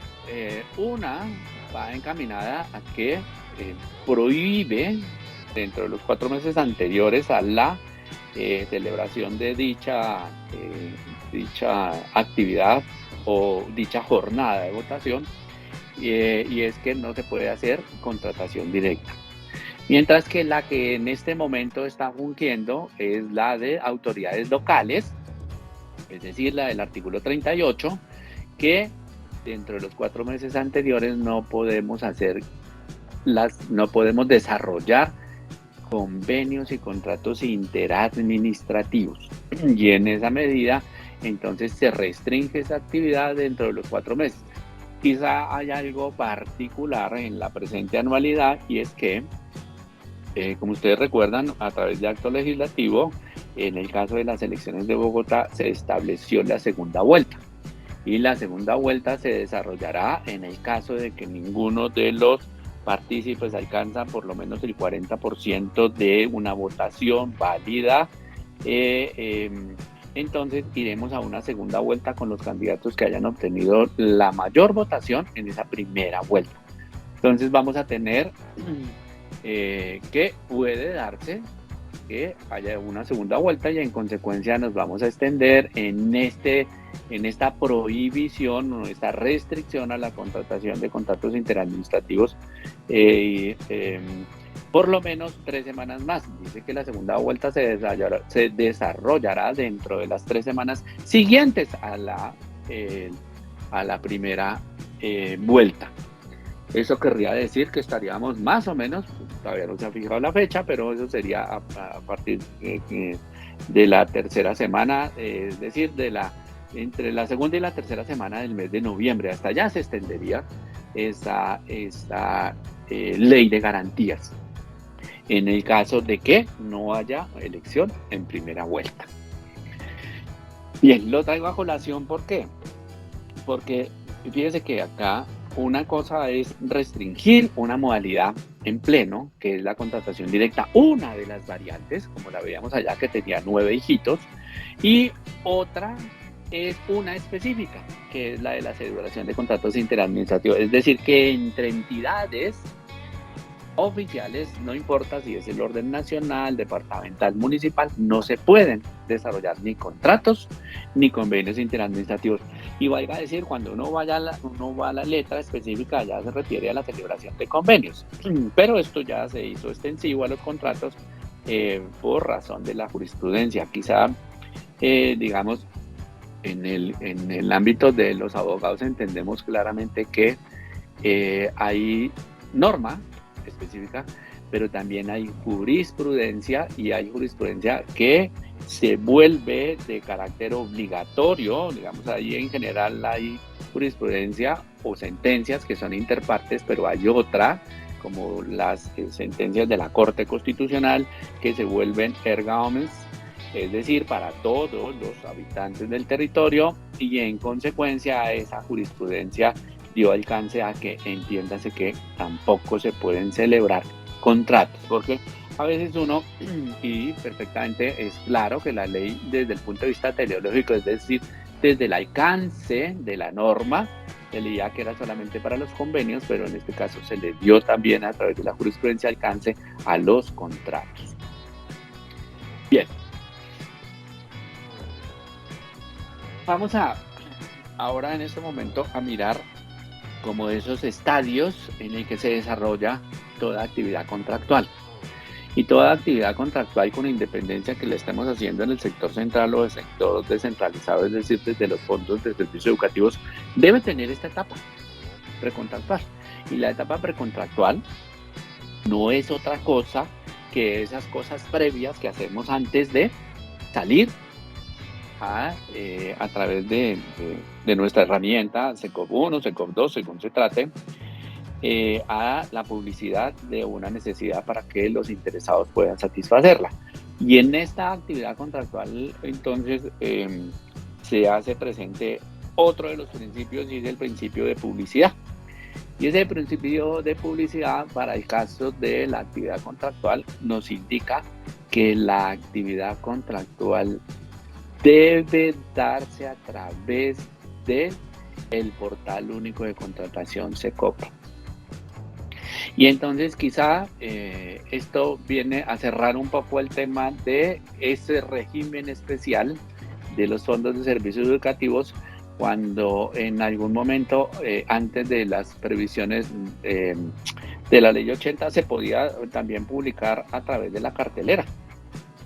A: una va encaminada a que prohíbe dentro de los 4 meses anteriores a la celebración de dicha actividad o dicha jornada de votación, y es que no se puede hacer contratación directa. Mientras que la que en este momento está fungiendo es la de autoridades locales, es decir, la del artículo 38, que dentro de los 4 meses anteriores no podemos desarrollar convenios y contratos interadministrativos. Y en esa medida, entonces se restringe esa actividad dentro de los 4 meses. Quizá hay algo particular en la presente anualidad, y es que, como ustedes recuerdan, a través de acto legislativo, en el caso de las elecciones de Bogotá, se estableció la segunda vuelta. Y la segunda vuelta se desarrollará en el caso de que ninguno de los partícipes alcanza por lo menos el 40% de una votación válida. Entonces iremos a una segunda vuelta con los candidatos que hayan obtenido la mayor votación en esa primera vuelta. Entonces vamos a tener que puede darse que haya una segunda vuelta, y en consecuencia nos vamos a extender en esta prohibición o esta restricción a la contratación de contratos interadministrativos por lo menos 3 semanas más. Dice que la segunda vuelta se desarrollará dentro de las 3 semanas siguientes a la primera vuelta. Eso querría decir que estaríamos más o menos, todavía no se ha fijado la fecha, pero eso sería a partir de la tercera semana, es decir, entre la segunda y la tercera semana del mes de noviembre. Hasta allá se extendería esa ley de garantías, en el caso de que no haya elección en primera vuelta. Bien, lo traigo a colación, ¿por qué? Porque fíjese que acá una cosa es restringir una modalidad en pleno, que es la contratación directa, una de las variantes, como la veíamos allá, que tenía 9 hijitos, y otra es una específica, que es la de la celebración de contratos interadministrativos, es decir, que entre entidades oficiales, no importa si es el orden nacional, departamental, municipal, no se pueden desarrollar ni contratos ni convenios interadministrativos. Y valga decir, cuando uno va a la letra específica, ya se refiere a la celebración de convenios. Pero esto ya se hizo extensivo a los contratos por razón de la jurisprudencia. Quizá, digamos, en el ámbito de los abogados entendemos claramente que hay norma específica, pero también hay jurisprudencia, y hay jurisprudencia que se vuelve de carácter obligatorio. Digamos, ahí en general hay jurisprudencia o sentencias que son interpartes, pero hay otra, como las sentencias de la Corte Constitucional, que se vuelven erga omnes, es decir, para todos los habitantes del territorio, y en consecuencia esa jurisprudencia dio alcance a que entiéndase que tampoco se pueden celebrar contratos, porque a veces uno, y perfectamente es claro que la ley desde el punto de vista teleológico, es decir, desde el alcance de la norma, se leía que era solamente para los convenios, pero en este caso se le dio también a través de la jurisprudencia alcance a los contratos. Bien. Vamos ahora en este momento a mirar como esos estadios en el que se desarrolla toda actividad contractual. Y toda actividad contractual, con independencia que la estemos haciendo en el sector central o el sector descentralizado, es decir, desde los fondos de servicios educativos, debe tener esta etapa precontractual. Y la etapa precontractual no es otra cosa que esas cosas previas que hacemos antes de salir a través de nuestra herramienta SECOP 1, SECOP 2, según se trate, a la publicidad de una necesidad para que los interesados puedan satisfacerla. Y en esta actividad contractual, entonces, se hace presente otro de los principios, y es el principio de publicidad. Y ese principio de publicidad, para el caso de la actividad contractual, nos indica que la actividad contractual debe darse a través del portal único de contratación SECOP. Y entonces quizá esto viene a cerrar un poco el tema de ese régimen especial de los fondos de servicios educativos cuando en algún momento antes de las previsiones de la ley 80 se podía también publicar a través de la cartelera.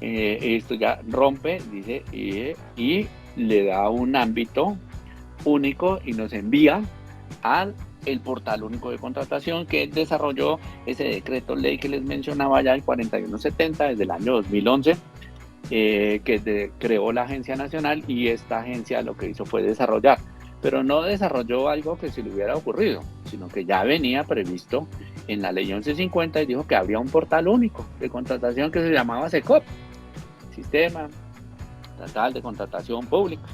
A: Esto ya rompe, dice, y le da un ámbito único y nos envía al el portal único de contratación que desarrolló ese decreto ley que les mencionaba ya, el 4170, desde el año 2011, creó la Agencia Nacional, y esta agencia lo que hizo fue desarrollar, pero no desarrolló algo que se le hubiera ocurrido, sino que ya venía previsto en la ley 1150 y dijo que habría un portal único de contratación que se llamaba SECOP, Sistema Estatal de Contratación Pública.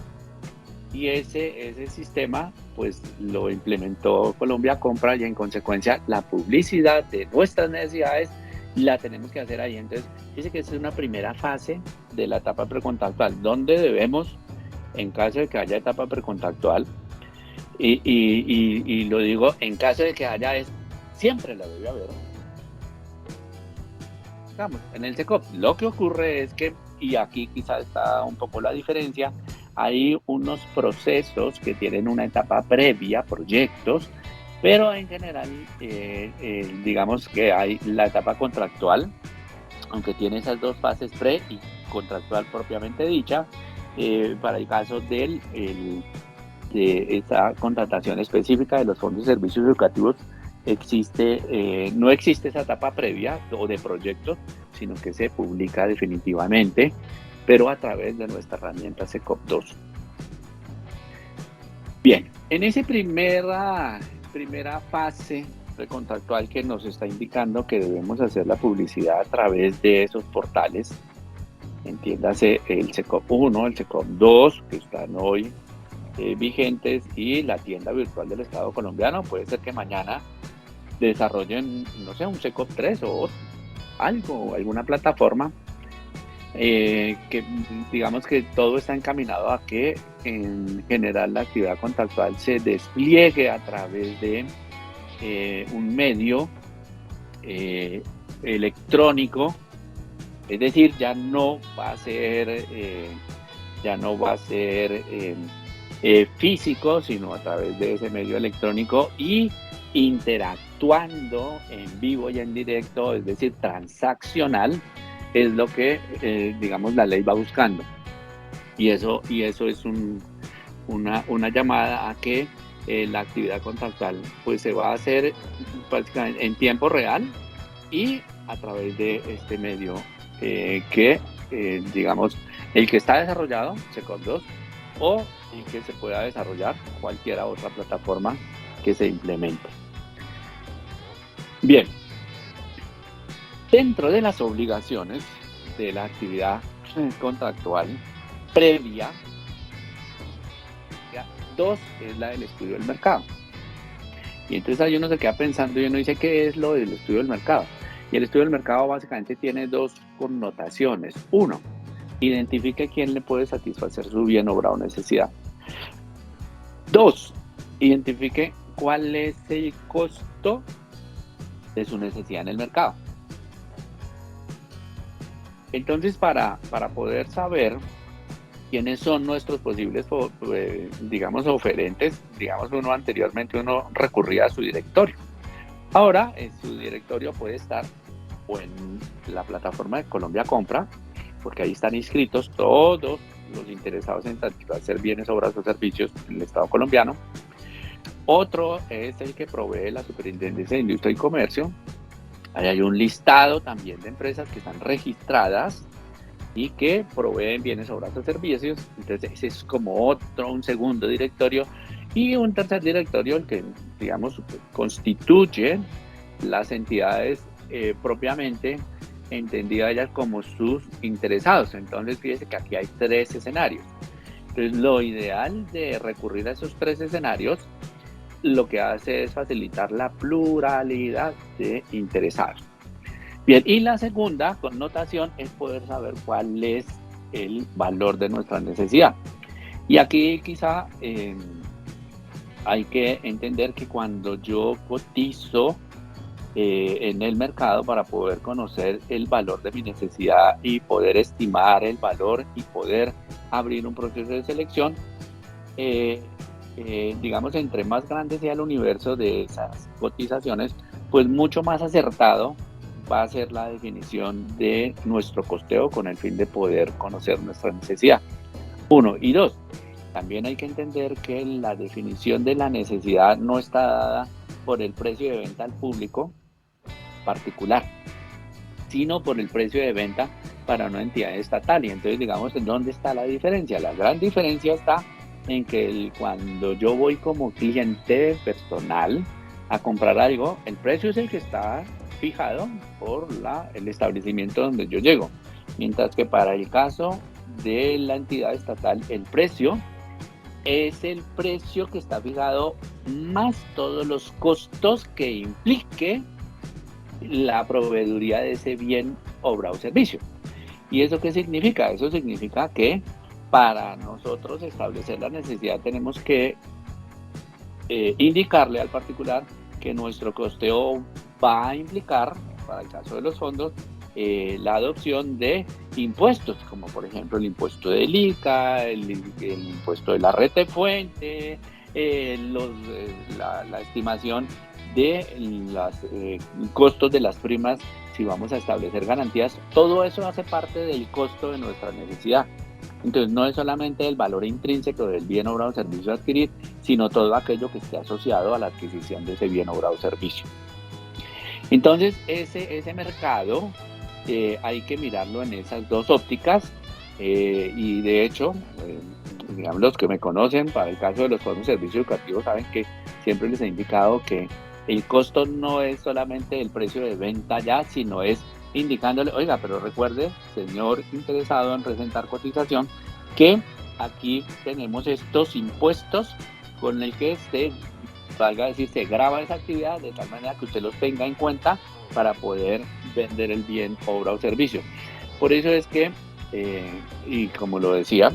A: Y ese sistema pues lo implementó Colombia Compra, y en consecuencia la publicidad de nuestras necesidades la tenemos que hacer ahí. Entonces dice que esa es una primera fase de la etapa precontractual, donde debemos, en caso de que haya etapa precontractual, y lo digo en caso de que haya, siempre la debe haber, digamos, en el SECOP. Lo que ocurre es que, y aquí quizás está un poco la diferencia, hay unos procesos que tienen una etapa previa, proyectos, pero en general, digamos que hay la etapa contractual, aunque tiene esas dos fases pre y contractual propiamente dicha, para el caso de esa contratación específica de los fondos de servicios educativos, no existe esa etapa previa o de proyectos, sino que se publica definitivamente, pero a través de nuestra herramienta SECOP 2. Bien, en esa primera fase precontractual que nos está indicando que debemos hacer la publicidad a través de esos portales, entiéndase el SECOP 1, el SECOP 2, que están hoy vigentes, y la tienda virtual del Estado colombiano. Puede ser que mañana desarrollen, no sé, un SECOP 3 o algo, alguna plataforma, que digamos que todo está encaminado a que en general la actividad contractual se despliegue a través de un medio electrónico, es decir, ya no va a ser físico, sino a través de ese medio electrónico y interactuando en vivo y en directo, es decir, transaccional, es lo que, digamos, la ley va buscando. Y eso es una llamada a que la actividad contractual pues se va a hacer prácticamente en tiempo real y a través de este medio que, digamos, el que está desarrollado, SECOP 2, o el que se pueda desarrollar cualquier otra plataforma que se implemente. Bien, dentro de las obligaciones de la actividad contractual previa, 2 es la del estudio del mercado. Y entonces ahí uno se queda pensando y uno dice, ¿qué es lo del estudio del mercado? Y el estudio del mercado básicamente tiene dos connotaciones. Uno, identifique quién le puede satisfacer su bien, obra o necesidad. 2, identifique cuál es el costo de su necesidad en el mercado. Entonces, para poder saber quiénes son nuestros posibles, digamos, oferentes, digamos, anteriormente uno recurría a su directorio. Ahora, su directorio puede estar o en la plataforma de Colombia Compra, porque ahí están inscritos todos los interesados en satisfacer bienes, obras o servicios en el Estado colombiano. Otro es el que provee la Superintendencia de Industria y Comercio. Ahí hay un listado también de empresas que están registradas y que proveen bienes, obras o servicios. Entonces ese es como un segundo directorio, y un tercer directorio, el que, digamos, constituye las entidades propiamente entendidas ellas como sus interesados. Entonces fíjese que aquí hay 3 escenarios. Entonces lo ideal de recurrir a esos 3 escenarios lo que hace es facilitar la pluralidad de interesados. Bien, y la segunda connotación es poder saber cuál es el valor de nuestra necesidad. Y aquí quizá hay que entender que cuando yo cotizo en el mercado para poder conocer el valor de mi necesidad y poder estimar el valor y poder abrir un proceso de selección. eh, digamos, entre más grande sea el universo de esas cotizaciones, pues mucho más acertado va a ser la definición de nuestro costeo con el fin de poder conocer nuestra necesidad. Uno. Y dos, también hay que entender que la definición de la necesidad no está dada por el precio de venta al público particular, sino por el precio de venta para una entidad estatal. Y entonces, digamos, ¿en dónde está la diferencia? La gran diferencia está en que cuando yo voy como cliente personal a comprar algo, el precio es el que está fijado por el establecimiento donde yo llego. Mientras que para el caso de la entidad estatal, el precio es el precio que está fijado más todos los costos que implique la proveeduría de ese bien, obra o servicio. ¿Y eso qué significa? Eso significa que para nosotros establecer la necesidad tenemos que indicarle al particular que nuestro costeo va a implicar, para el caso de los fondos, la adopción de impuestos, como por ejemplo el impuesto del ICA, el impuesto de la rete fuente, la estimación de los costos de las primas si vamos a establecer garantías. Todo eso hace parte del costo de nuestra necesidad. Entonces no es solamente el valor intrínseco del bien, obra o servicio a adquirir, sino todo aquello que esté asociado a la adquisición de ese bien, obra o servicio. Entonces ese mercado hay que mirarlo en esas dos ópticas, y de hecho, digamos, los que me conocen, para el caso de los fondos de servicios educativos, saben que siempre les he indicado que el costo no es solamente el precio de venta ya, sino es indicándole, oiga, pero recuerde, señor interesado en presentar cotización, que aquí tenemos estos impuestos con el que valga decir, se graba esa actividad de tal manera que usted los tenga en cuenta para poder vender el bien, obra o servicio. Por eso es que, y como lo decía,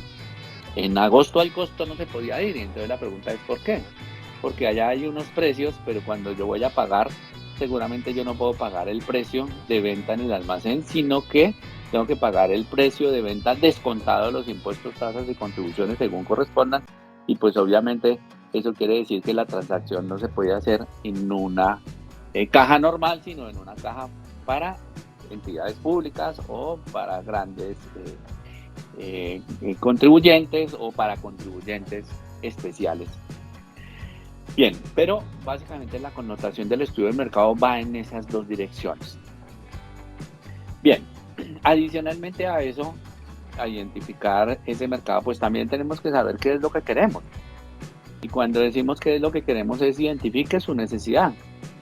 A: en agosto al costo no se podía ir, y entonces la pregunta es ¿por qué? Porque allá hay unos precios, pero cuando yo voy a pagar, seguramente yo no puedo pagar el precio de venta en el almacén, sino que tengo que pagar el precio de venta descontado de los impuestos, tasas y contribuciones según correspondan, y pues obviamente eso quiere decir que la transacción no se puede hacer en una caja normal, sino en una caja para entidades públicas o para grandes contribuyentes o para contribuyentes especiales. Bien, pero básicamente la connotación del estudio del mercado va en esas dos direcciones. Bien, adicionalmente a eso, a identificar ese mercado, pues también tenemos que saber qué es lo que queremos. Y cuando decimos qué es lo que queremos es identifique su necesidad.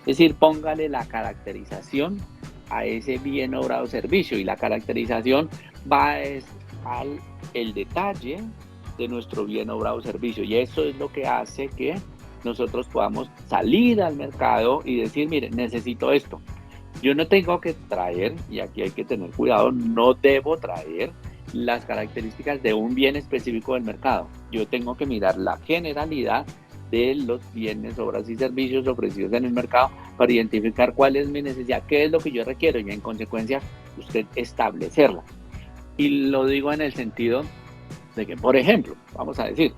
A: Es decir, póngale la caracterización a ese bien, obra o servicio. Y la caracterización va al el detalle de nuestro bien, obra o servicio. Y eso es lo que hace que nosotros podamos salir al mercado y decir, mire, necesito esto. Yo no tengo que traer, y aquí hay que tener cuidado, no debo traer las características de un bien específico del mercado. Yo tengo que mirar la generalidad de los bienes, obras y servicios ofrecidos en el mercado para identificar cuál es mi necesidad, qué es lo que yo requiero y en consecuencia usted establecerla. Y lo digo en el sentido de que, por ejemplo, vamos a decir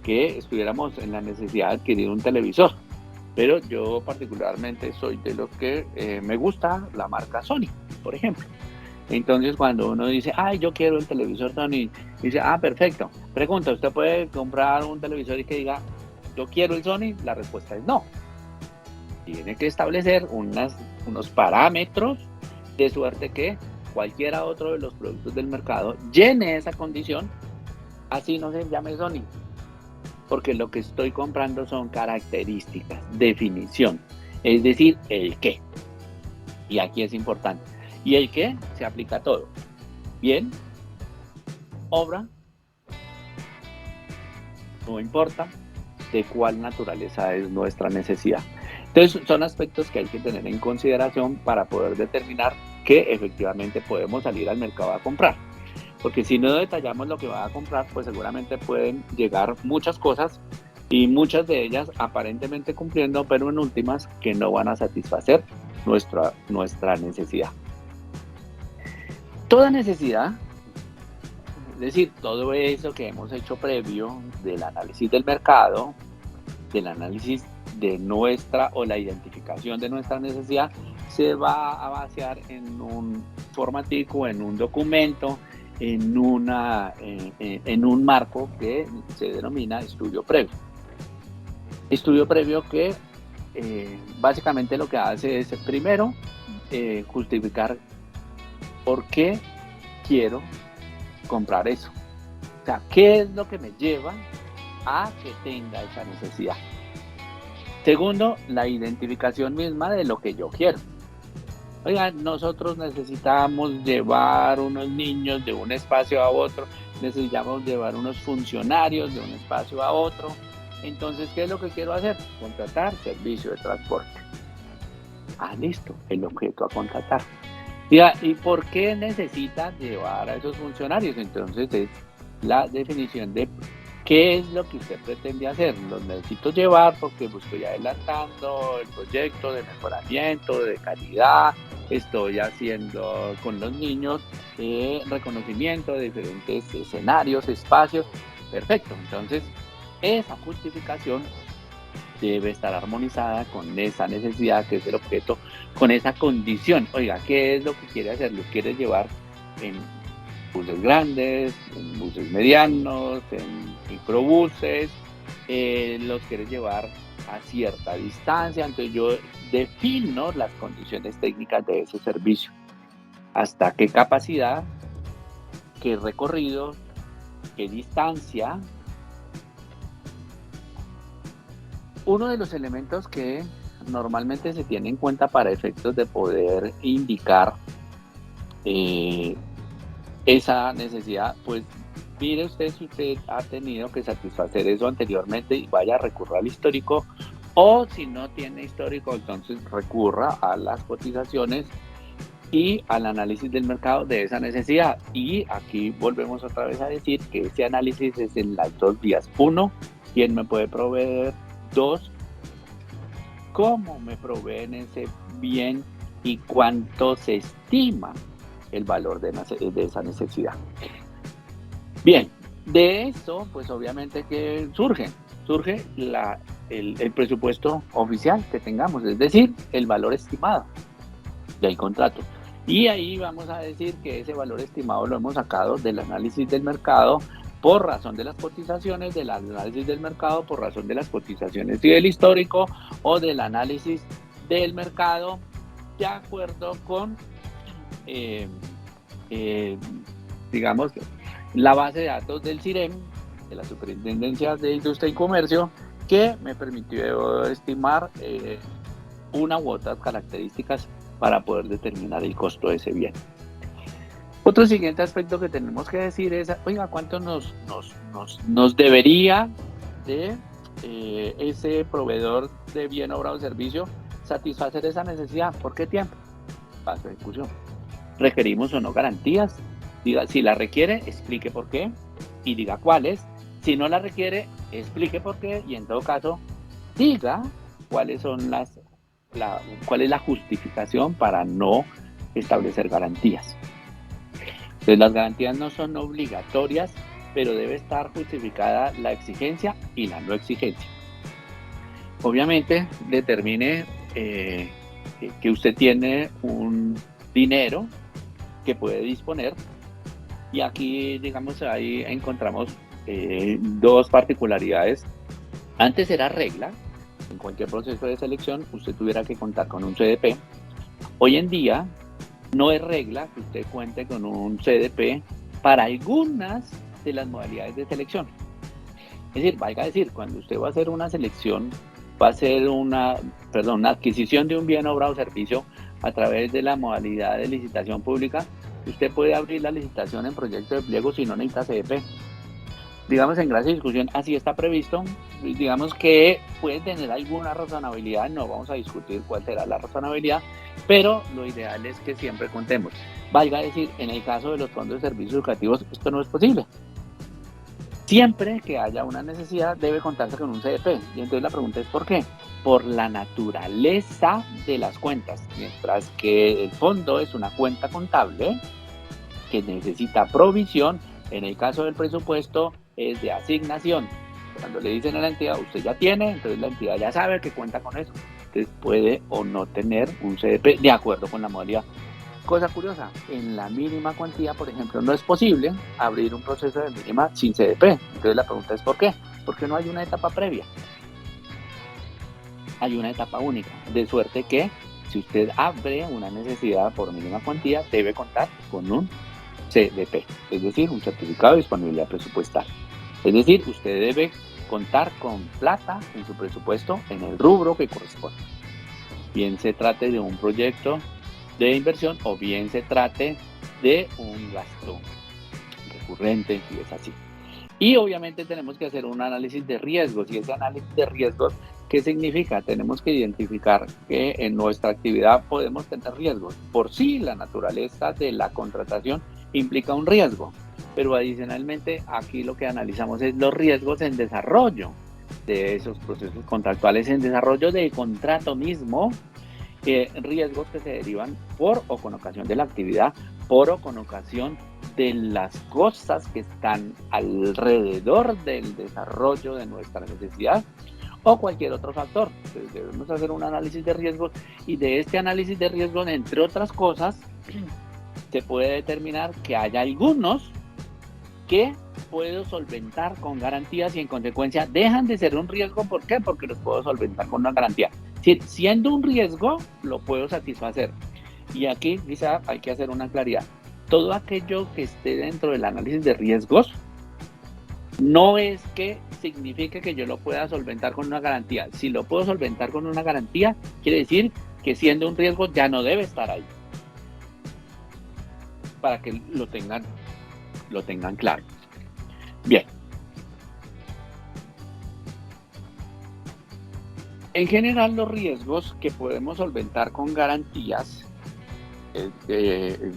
A: que estuviéramos en la necesidad de adquirir un televisor, pero yo particularmente soy de los que me gusta la marca Sony, por ejemplo. Entonces cuando uno dice, ay, yo quiero el televisor Sony, dice, ah, perfecto. Pregunta, ¿usted puede comprar un televisor y que diga, yo quiero el Sony? La respuesta es no. Tiene que establecer unos parámetros de suerte que cualquiera otro de los productos del mercado llene esa condición, así no se llame Sony. Porque lo que estoy comprando son características, definición, es decir, el qué. Y aquí es importante. Y el qué se aplica a todo. Bien, obra, no importa de cuál naturaleza es nuestra necesidad. Entonces son aspectos que hay que tener en consideración para poder determinar que efectivamente podemos salir al mercado a comprar. Porque si no detallamos lo que va a comprar, pues seguramente pueden llegar muchas cosas y muchas de ellas aparentemente cumpliendo, pero en últimas que no van a satisfacer nuestra necesidad. Toda necesidad, es decir, todo eso que hemos hecho previo del análisis del mercado, del análisis de nuestra o la identificación de nuestra necesidad, se va a vaciar en un formatico, en un documento, en un marco que se denomina estudio previo. Estudio previo que básicamente lo que hace es, primero, justificar por qué quiero comprar eso. O sea, ¿qué es lo que me lleva a que tenga esa necesidad? Segundo, la identificación misma de lo que yo quiero. Oigan, nosotros necesitamos llevar unos niños de un espacio a otro, necesitamos llevar unos funcionarios de un espacio a otro. Entonces, ¿qué es lo que quiero hacer? Contratar servicio de transporte. Ah, listo, el objeto a contratar. ¿Y por qué necesita llevar a esos funcionarios? Entonces, es la definición de qué es lo que usted pretende hacer. Los necesito llevar porque estoy adelantando el proyecto de mejoramiento, de calidad, estoy haciendo con los niños reconocimiento de diferentes escenarios, espacios. Perfecto, entonces esa justificación debe estar armonizada con esa necesidad que es el objeto, con esa condición. Oiga, ¿qué es lo que quiere hacer? ¿Lo quiere llevar en buses grandes, en buses medianos, en microbuses? ¿Los quiere llevar a cierta distancia? Entonces yo defino las condiciones técnicas de ese servicio. ¿Hasta qué capacidad? ¿Qué recorrido? ¿Qué distancia? Uno de los elementos que normalmente se tiene en cuenta para efectos de poder indicar esa necesidad, pues mire usted si usted ha tenido que satisfacer eso anteriormente y vaya a recurrir al histórico, o si no tiene histórico, entonces recurra a las cotizaciones y al análisis del mercado de esa necesidad. Y aquí volvemos otra vez a decir que ese análisis es en las dos vías. Uno, ¿quién me puede proveer? Dos, ¿cómo me proveen ese bien y cuánto se estima el valor de esa necesidad? Bien, de eso, pues obviamente que surge el presupuesto oficial que tengamos, es decir, el valor estimado del contrato. Y ahí vamos a decir que ese valor estimado lo hemos sacado del análisis del mercado por razón de las cotizaciones, del análisis del mercado por razón de las cotizaciones y del histórico, o del análisis del mercado de acuerdo con, digamos, la base de datos del CIREM, de la Superintendencia de Industria y Comercio, que me permitió estimar una u otras características para poder determinar el costo de ese bien. Otro siguiente aspecto que tenemos que decir es, oiga, ¿cuánto nos debería de ese proveedor de bien, obra o servicio satisfacer esa necesidad? ¿Por qué tiempo? Paso de ejecución. ¿Requerimos o no garantías? Diga, si la requiere, explique por qué y diga cuáles. Si no la requiere, explique por qué y en todo caso, diga cuáles son cuál es la justificación para no establecer garantías. Entonces, las garantías no son obligatorias, pero debe estar justificada la exigencia y la no exigencia. Obviamente, determine que usted tiene un dinero que puede disponer, y aquí, digamos, ahí encontramos dos particularidades. Antes era regla, en cualquier proceso de selección usted tuviera que contar con un CDP. Hoy en día no es regla que usted cuente con un CDP para algunas de las modalidades de selección. Es decir, valga decir, cuando usted va a hacer una selección, va a hacer una adquisición de un bien, obra o servicio a través de la modalidad de licitación pública, usted puede abrir la licitación en proyecto de pliego si no necesita CDP. Digamos, en gracia de discusión, así está previsto. Digamos que puede tener alguna razonabilidad, no vamos a discutir cuál será la razonabilidad, pero lo ideal es que siempre contemos. Valga decir, en el caso de los fondos de servicios educativos, esto no es posible. Siempre que haya una necesidad debe contarse con un CDP. Y entonces la pregunta es ¿por qué? Por la naturaleza de las cuentas. Mientras que el fondo es una cuenta contable que necesita provisión, en el caso del presupuesto es de asignación. Cuando le dicen a la entidad, usted ya tiene, entonces la entidad ya sabe que cuenta con eso. Entonces puede o no tener un CDP de acuerdo con la modalidad. Cosa curiosa, en la mínima cuantía, por ejemplo, no es posible abrir un proceso de mínima sin CDP. Entonces la pregunta es ¿por qué? Porque no hay una etapa previa, hay una etapa única. De suerte que si usted abre una necesidad por mínima cuantía, debe contar con un CDP, es decir, un certificado de disponibilidad presupuestal. Es decir, usted debe contar con plata en su presupuesto en el rubro que corresponde. Bien se trate de un proyecto de inversión o bien se trate de un gasto recurrente, si es así. Y obviamente tenemos que hacer un análisis de riesgos. Y ese análisis de riesgos, ¿qué significa? Tenemos que identificar que en nuestra actividad podemos tener riesgos. Por sí, la naturaleza de la contratación implica un riesgo. Pero adicionalmente, aquí lo que analizamos es los riesgos en desarrollo de esos procesos contractuales, en desarrollo del contrato mismo, riesgos que se derivan por o con ocasión de la actividad, por o con ocasión de las cosas que están alrededor del desarrollo de nuestra necesidad o cualquier otro factor. Entonces debemos hacer un análisis de riesgos y de este análisis de riesgos, entre otras cosas, se puede determinar que hay algunos que puedo solventar con garantías y en consecuencia dejan de ser un riesgo. ¿Por qué? Porque los puedo solventar con una garantía. Siendo un riesgo, lo puedo satisfacer. Y aquí quizá hay que hacer una claridad. Todo aquello que esté dentro del análisis de riesgos no es que signifique que yo lo pueda solventar con una garantía. Si lo puedo solventar con una garantía, quiere decir que siendo un riesgo ya no debe estar ahí. Para que lo tengan claro. Bien. En general, los riesgos que podemos solventar con garantías,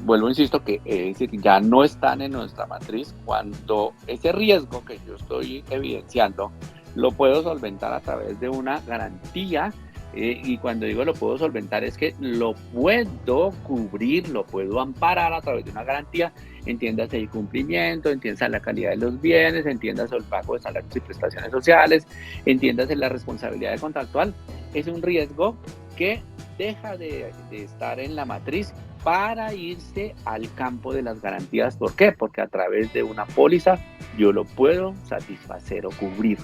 A: vuelvo, insisto, que es decir, ya no están en nuestra matriz cuando ese riesgo que yo estoy evidenciando lo puedo solventar a través de una garantía. Y cuando digo lo puedo solventar es que lo puedo cubrir, lo puedo amparar a través de una garantía. Entiéndase el cumplimiento, entiéndase la calidad de los bienes, entiéndase el pago de salarios y prestaciones sociales, entiéndase la responsabilidad contractual. Es un riesgo que deja de estar en la matriz para irse al campo de las garantías. ¿Por qué? Porque a través de una póliza yo lo puedo satisfacer o cubrir.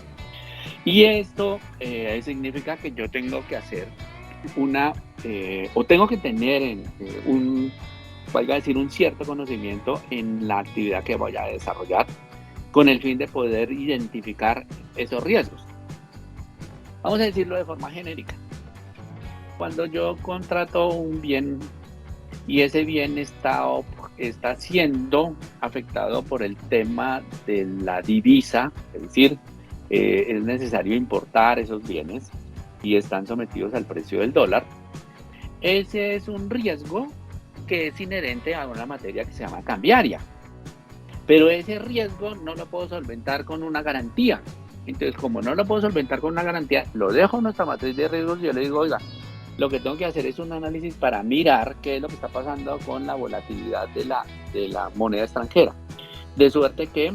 A: Y esto significa que yo tengo que hacer o tengo que tener valga decir, un cierto conocimiento en la actividad que voy a desarrollar con el fin de poder identificar esos riesgos. Vamos a decirlo de forma genérica. Cuando yo contrato un bien y ese bien está siendo afectado por el tema de la divisa, es decir, es necesario importar esos bienes y están sometidos al precio del dólar, ese es un riesgo que es inherente a una materia que se llama cambiaria. Pero ese riesgo no lo puedo solventar con una garantía. Entonces, como no lo puedo solventar con una garantía, lo dejo en nuestra matriz de riesgos y yo le digo, oiga, lo que tengo que hacer es un análisis para mirar qué es lo que está pasando con la volatilidad de la moneda extranjera. De suerte que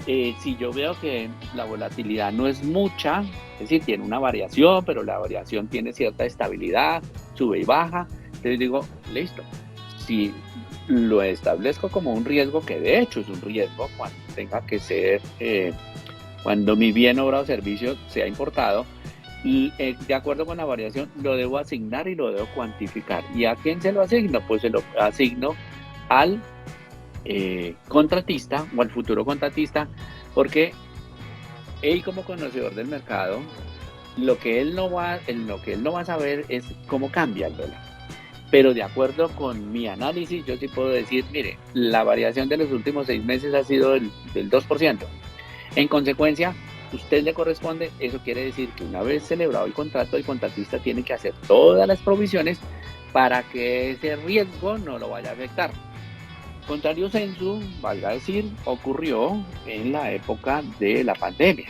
A: si yo veo que la volatilidad no es mucha, es decir, tiene una variación, pero la variación tiene cierta estabilidad, sube y baja, entonces digo, listo, si lo establezco como un riesgo, que de hecho es un riesgo cuando tenga que ser, cuando mi bien, obra o servicio sea importado, y de acuerdo con la variación lo debo asignar y lo debo cuantificar. ¿Y a quién se lo asigno? Pues se lo asigno al contratista o al futuro contratista, porque él, como conocedor del mercado, lo que él no va a saber es cómo cambia el dólar. Pero de acuerdo con mi análisis, yo sí puedo decir, mire, la variación de los últimos 6 meses ha sido del 2%. En consecuencia, usted le corresponde, eso quiere decir que una vez celebrado el contrato, el contratista tiene que hacer todas las provisiones para que ese riesgo no lo vaya a afectar. Contrario censo, valga decir, ocurrió en la época de la pandemia,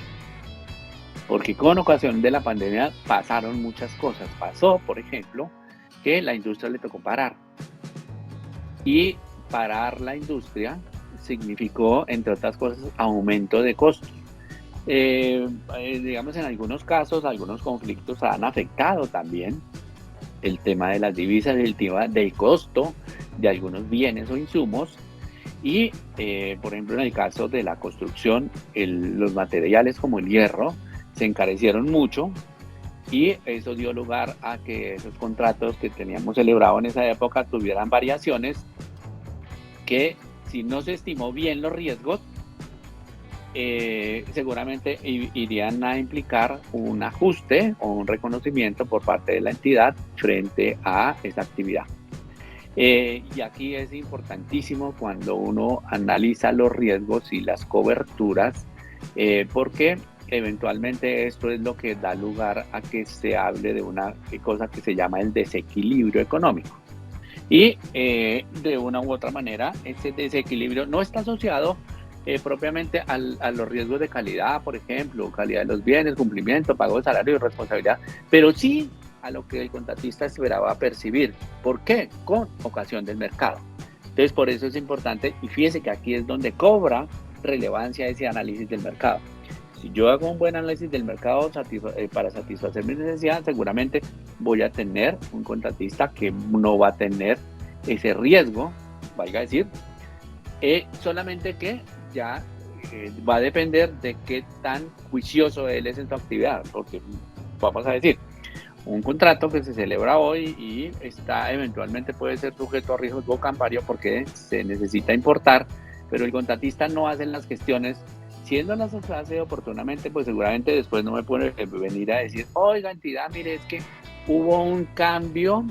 A: porque con ocasión de la pandemia pasaron muchas cosas. Pasó, por ejemplo, que la industria le tocó parar y parar la industria significó, entre otras cosas, aumento de costos. Digamos, en algunos casos, algunos conflictos han afectado también el tema de las divisas, el tema del costo de algunos bienes o insumos. Y, por ejemplo, en el caso de la construcción, los materiales como el hierro se encarecieron mucho y eso dio lugar a que esos contratos que teníamos celebrado en esa época tuvieran variaciones que, si no se estimó bien los riesgos, seguramente irían a implicar un ajuste o un reconocimiento por parte de la entidad frente a esa actividad. Y aquí es importantísimo cuando uno analiza los riesgos y las coberturas, porque eventualmente esto es lo que da lugar a que se hable de una cosa que se llama el desequilibrio económico. Y de una u otra manera, ese desequilibrio no está asociado propiamente a los riesgos de calidad, por ejemplo, calidad de los bienes, cumplimiento, pago de salario y responsabilidad, pero sí a lo que el contratista esperaba percibir. ¿Por qué? Con ocasión del mercado. Entonces, por eso es importante, y fíjese que aquí es donde cobra relevancia ese análisis del mercado. Si yo hago un buen análisis del mercado para satisfacer mis necesidades, seguramente voy a tener un contratista que no va a tener ese riesgo, valga decir, solamente que ya va a depender de qué tan juicioso él es en su actividad, porque vamos a decir, un contrato que se celebra hoy y está eventualmente puede ser sujeto a riesgo cambiario porque se necesita importar, pero el contratista no hace las gestiones. Siendo las hace oportunamente, pues seguramente después no me puede venir a decir, oiga, entidad, mire, es que hubo un cambio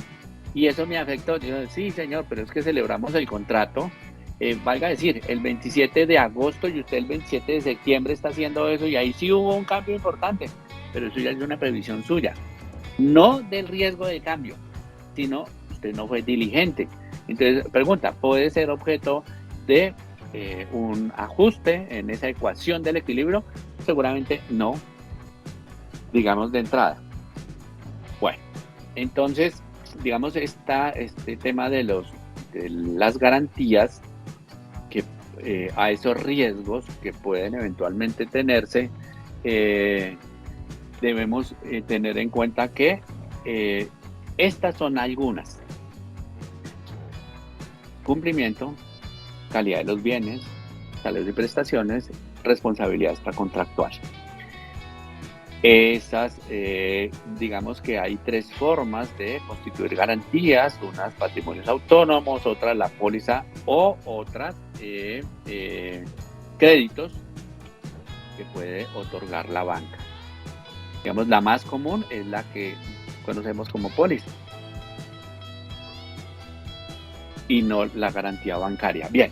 A: y eso me afectó. Yo, sí, señor, pero es que celebramos el contrato. Valga decir, el 27 de agosto y usted el 27 de septiembre está haciendo eso y ahí sí hubo un cambio importante, pero eso ya es una previsión suya. No del riesgo de cambio, sino usted no fue diligente. Entonces, pregunta, ¿puede ser objeto de un ajuste en esa ecuación del equilibrio? Seguramente no, digamos de entrada. Bueno, entonces, digamos, este tema de las garantías que a esos riesgos que pueden eventualmente tenerse, debemos tener en cuenta que estas son algunas. Cumplimiento, calidad de los bienes, salarios y prestaciones, responsabilidad extracontractual. Digamos que hay tres formas de constituir garantías, unas patrimonios autónomos, otras la póliza o otras créditos que puede otorgar la banca. Digamos, la más común es la que conocemos como póliza y no la garantía bancaria. Bien.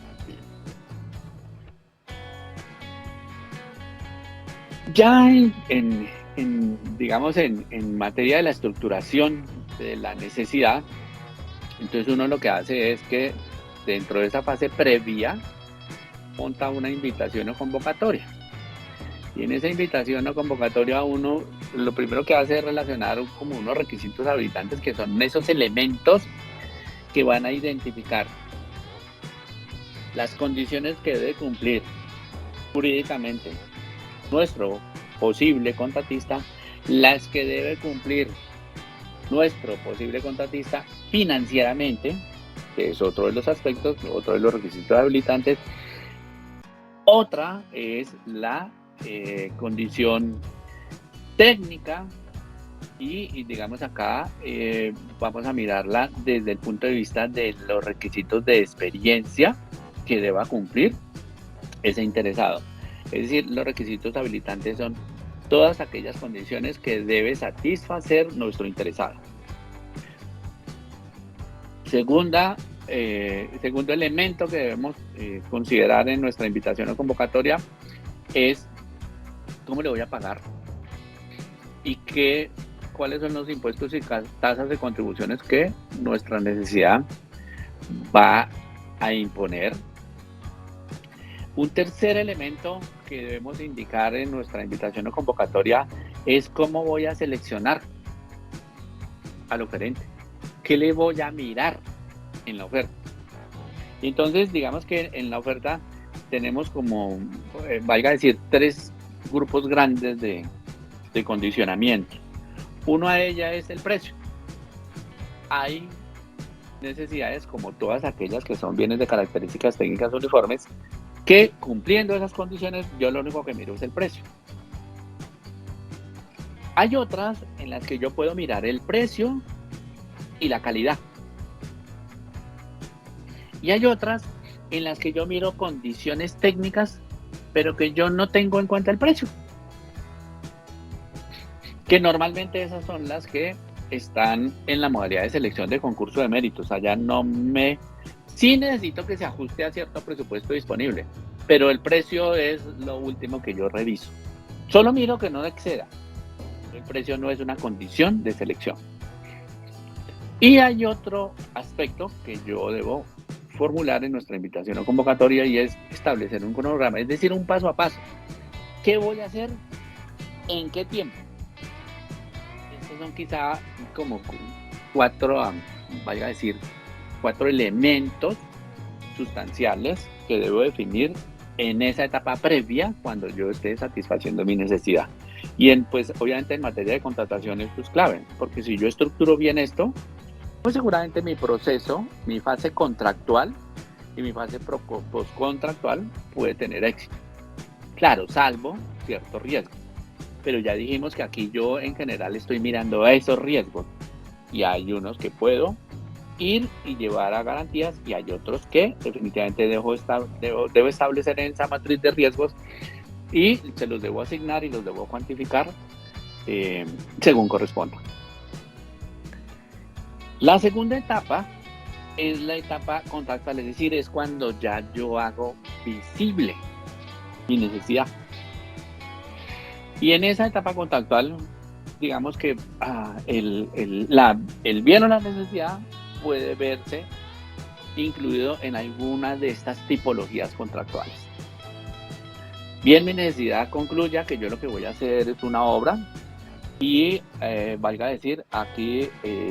A: Ya digamos, en materia de la estructuración de la necesidad, entonces uno lo que hace es que dentro de esa fase previa monta una invitación o convocatoria. Y en esa invitación o convocatoria uno lo primero que hace es relacionar como unos requisitos habilitantes que son esos elementos que van a identificar las condiciones que debe cumplir jurídicamente nuestro posible contratista, las que debe cumplir nuestro posible contratista financieramente, que es otro de los aspectos, otro de los requisitos habilitantes. Otra es la condición técnica y digamos acá vamos a mirarla desde el punto de vista de los requisitos de experiencia que deba cumplir ese interesado. Es decir, los requisitos habilitantes son todas aquellas condiciones que debe satisfacer nuestro interesado. Segundo elemento que debemos considerar en nuestra invitación o convocatoria es cómo le voy a pagar y cuáles son los impuestos y tasas de contribuciones que nuestra necesidad va a imponer. Un tercer elemento que debemos indicar en nuestra invitación o convocatoria es cómo voy a seleccionar al oferente, qué le voy a mirar en la oferta. Y entonces, digamos que en la oferta tenemos como, valga decir, tres grupos grandes de condicionamiento. Uno de ellas es el precio. Hay necesidades, como todas aquellas que son bienes de características técnicas uniformes, que cumpliendo esas condiciones, yo lo único que miro es el precio. Hay otras en las que yo puedo mirar el precio y la calidad. Y hay otras en las que yo miro condiciones técnicas, pero que yo no tengo en cuenta el precio. Que normalmente esas son las que están en la modalidad de selección de concurso de méritos. Allá sí necesito que se ajuste a cierto presupuesto disponible, pero el precio es lo último que yo reviso. Solo miro que no exceda. El precio no es una condición de selección. Y hay otro aspecto que yo debo formular en nuestra invitación o convocatoria, y es establecer un cronograma, es decir, un paso a paso. ¿Qué voy a hacer? ¿En qué tiempo? Estos son quizá como cuatro elementos sustanciales que debo definir en esa etapa previa cuando yo esté satisfaciendo mi necesidad. Y pues obviamente en materia de contratación esto es clave, porque si yo estructuro bien esto, pues seguramente mi proceso, mi fase contractual y mi fase postcontractual puede tener éxito. Claro, salvo ciertos riesgos. Pero ya dijimos que aquí yo en general estoy mirando a esos riesgos. Y hay unos que puedo ir y llevar a garantías, y hay otros que definitivamente debo establecer en esa matriz de riesgos y se los debo asignar y los debo cuantificar según corresponda. La segunda etapa es la etapa contractual, es decir, es cuando ya yo hago visible mi necesidad. Y en esa etapa contractual, digamos que el bien o la necesidad puede verse incluido en alguna de estas tipologías contractuales. Bien, mi necesidad concluya que yo lo que voy a hacer es una obra. Y valga decir, aquí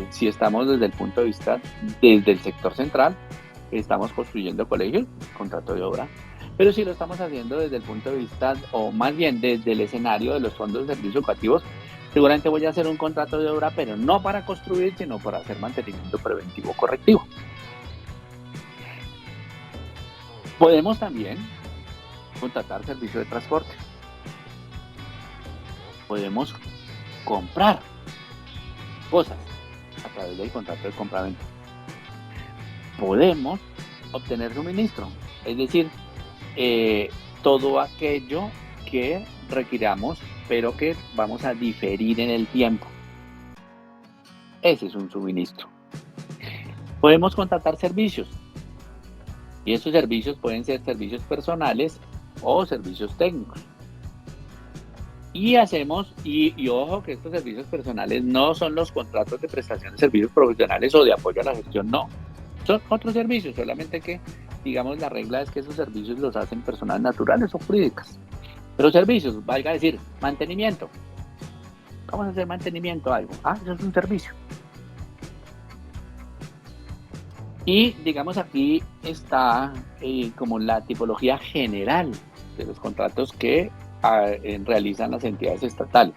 A: si estamos desde el punto de vista, desde el sector central, estamos construyendo colegios, contrato de obra, pero si lo estamos haciendo desde el punto de vista, o más bien desde el escenario de los fondos de servicios educativos, seguramente voy a hacer un contrato de obra, pero no para construir, sino para hacer mantenimiento preventivo correctivo. Podemos también contratar servicio de transporte. Podemos comprar cosas a través del contrato de compra-venta. Podemos obtener suministro, es decir, todo aquello que requiramos, pero que vamos a diferir en el tiempo. Ese es un suministro. Podemos contratar servicios, y esos servicios pueden ser servicios personales o servicios técnicos. Y ojo que estos servicios personales no son los contratos de prestación de servicios profesionales o de apoyo a la gestión, no. Son otros servicios, solamente que, digamos, la regla es que esos servicios los hacen personas naturales o jurídicas. Pero servicios, valga decir, mantenimiento. Vamos a hacer mantenimiento a algo. Eso es un servicio. Y, digamos, aquí está como la tipología general de los contratos que realizan las entidades estatales.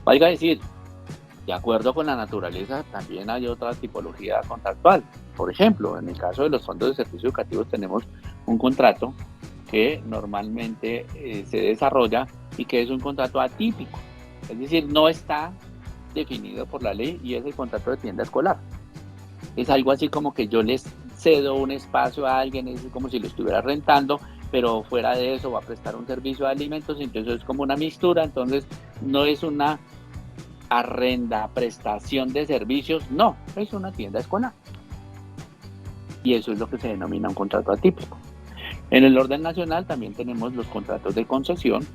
A: Valga decir, de acuerdo con la naturaleza, también hay otra tipología contractual. Por ejemplo, en el caso de los fondos de servicios educativos tenemos un contrato que normalmente se desarrolla y que es un contrato atípico. Es decir, no está definido por la ley, y es el contrato de tienda escolar. Es algo así como que yo les cedo un espacio a alguien, es como si lo estuviera rentando, pero fuera de eso va a prestar un servicio de alimentos, entonces es como una mixtura, entonces no es una prestación de servicios, no, es una tienda escolar. Y eso es lo que se denomina un contrato atípico. En el orden nacional también tenemos los contratos de concesión,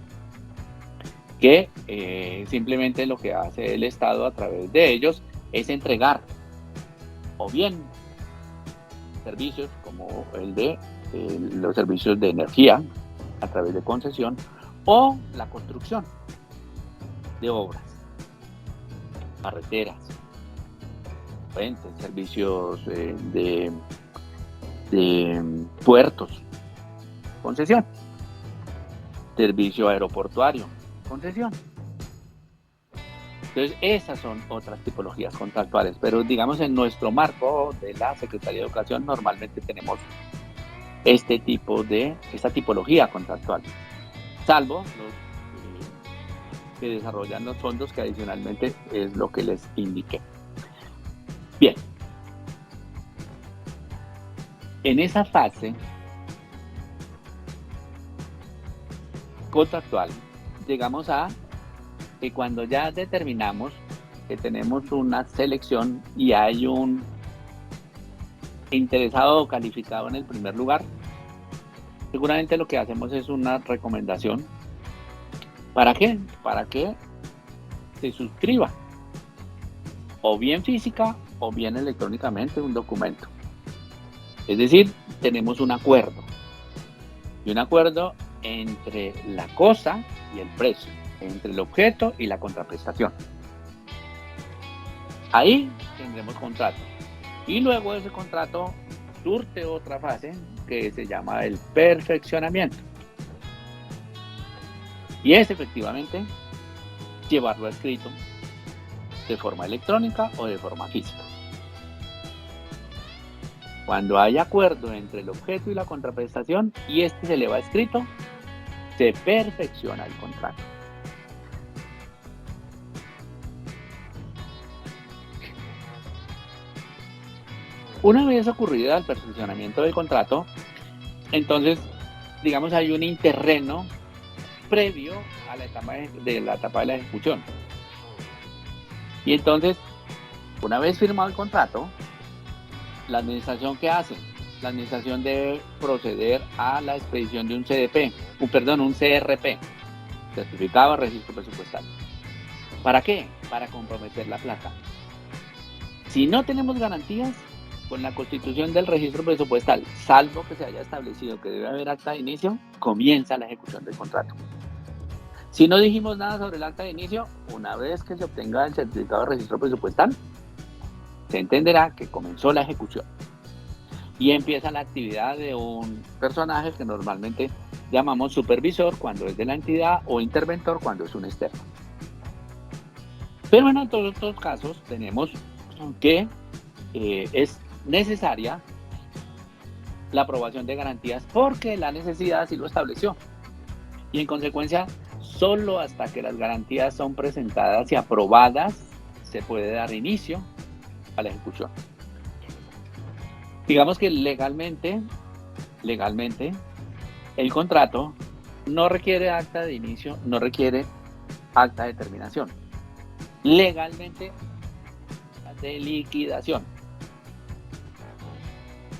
A: que simplemente lo que hace el Estado a través de ellos es entregar o bien servicios como el de los servicios de energía a través de concesión o la construcción de obras, carreteras, puentes, servicios de puertos, concesión, servicio aeroportuario, concesión. Entonces, esas son otras tipologías contractuales, pero digamos en nuestro marco de la Secretaría de Educación normalmente tenemos esta tipología contractual, salvo los que desarrollan los fondos, que adicionalmente es lo que les indiqué. Bien, en esa fase contractual llegamos a que cuando ya determinamos que tenemos una selección y hay un interesado o calificado en el primer lugar, seguramente lo que hacemos es una recomendación. ¿Para qué? Para que se suscriba, o bien física o bien electrónicamente, un documento. Es decir, tenemos un acuerdo, y un acuerdo entre la cosa y el precio, entre el objeto y la contraprestación. Ahí tendremos contrato. Y luego ese contrato surte otra fase que se llama el perfeccionamiento. Y es efectivamente llevarlo a escrito de forma electrónica o de forma física. Cuando hay acuerdo entre el objeto y la contraprestación y este se le va escrito, se perfecciona el contrato. Una vez ocurrido el perfeccionamiento del contrato, entonces, digamos, hay un interreno previo a la etapa de la ejecución. Y entonces, una vez firmado el contrato, la administración, ¿qué hace? La administración debe proceder a la expedición de un un CRP, Certificado de Registro Presupuestal. ¿Para qué? Para comprometer la plata. Si no tenemos garantías, con la constitución del registro presupuestal, salvo que se haya establecido que debe haber acta de inicio, comienza la ejecución del contrato. Si no dijimos nada sobre el acta de inicio, una vez que se obtenga el certificado de registro presupuestal, se entenderá que comenzó la ejecución. Y empieza la actividad de un personaje que normalmente llamamos supervisor cuando es de la entidad o interventor cuando es un externo. Pero en todos estos casos tenemos que es necesaria la aprobación de garantías porque la necesidad así lo estableció. Y en consecuencia, solo hasta que las garantías son presentadas y aprobadas se puede dar inicio a la ejecución. Digamos que legalmente, el contrato no requiere acta de inicio, no requiere acta de terminación. Legalmente, de liquidación.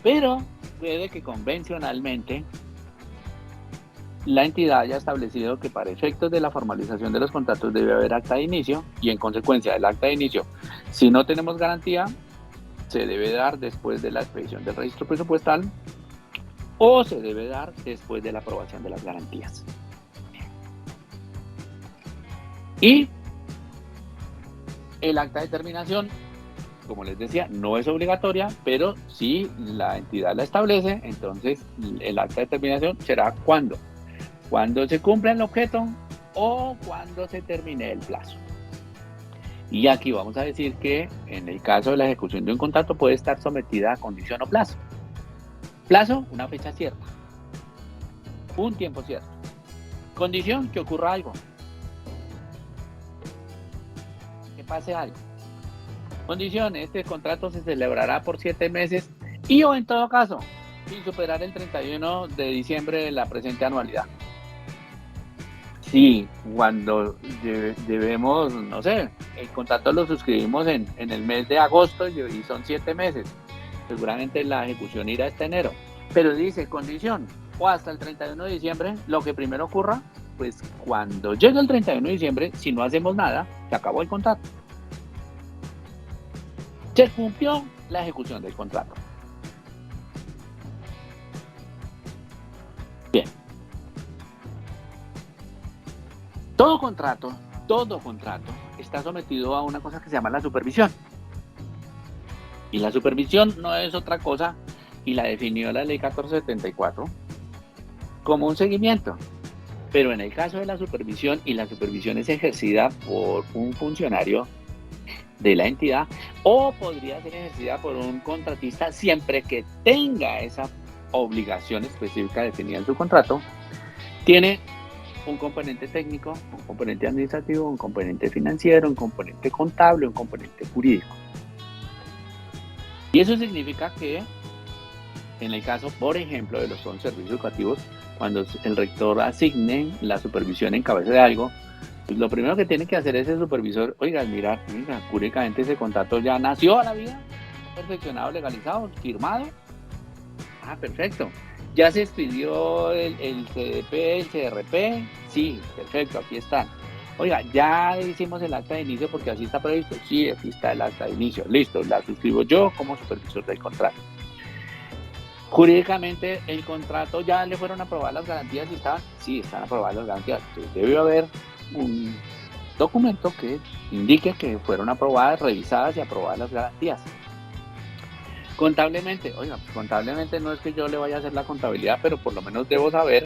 A: Pero puede que convencionalmente la entidad haya establecido que para efectos de la formalización de los contratos debe haber acta de inicio y en consecuencia del acta de inicio, si no tenemos garantía, se debe dar después de la expedición del registro presupuestal o se debe dar después de la aprobación de las garantías. Y el acta de terminación, como les decía, no es obligatoria, pero si la entidad la establece, entonces el acta de terminación será cuando se cumpla el objeto o cuando se termine el plazo. Y aquí vamos a decir que en el caso de la ejecución de un contrato puede estar sometida a condición o plazo. Plazo, una fecha cierta, un tiempo cierto. Condición, que ocurra algo, que pase algo. Condición, este contrato se celebrará por 7 meses y o en todo caso, sin superar el 31 de diciembre de la presente anualidad. Sí, cuando debemos, no sé, el contrato lo suscribimos en el mes de agosto y son 7 meses. Seguramente la ejecución irá hasta enero. Pero dice, condición, o hasta el 31 de diciembre, lo que primero ocurra, pues cuando llegue el 31 de diciembre, si no hacemos nada, se acabó el contrato. Se cumplió la ejecución del contrato. Todo contrato está sometido a una cosa que se llama la supervisión. Y la supervisión no es otra cosa, y la definió la ley 1474, como un seguimiento. Pero en el caso de la supervisión, y la supervisión es ejercida por un funcionario de la entidad, o podría ser ejercida por un contratista siempre que tenga esa obligación específica definida en su contrato, tiene un componente técnico, un componente administrativo, un componente financiero, un componente contable, un componente jurídico. Y eso significa que en el caso, por ejemplo, de los servicios educativos, cuando el rector asigne la supervisión en cabeza de algo, pues lo primero que tiene que hacer ese supervisor, oiga, mira, jurídicamente ese contrato ya nació a la vida, perfeccionado, legalizado, firmado. Ah, perfecto. ¿Ya se expidió el CDP, el CRP? Sí, perfecto, aquí están. Oiga, ya hicimos el acta de inicio porque así está previsto. Sí, aquí está el acta de inicio. Listo, la suscribo yo como supervisor del contrato. Jurídicamente, el contrato ya le fueron aprobadas las garantías y estaban, sí, están aprobadas las garantías. Entonces, debe haber un documento que indique que fueron aprobadas, revisadas y aprobadas las garantías. Contablemente, oiga, pues contablemente no es que yo le vaya a hacer la contabilidad, pero por lo menos debo saber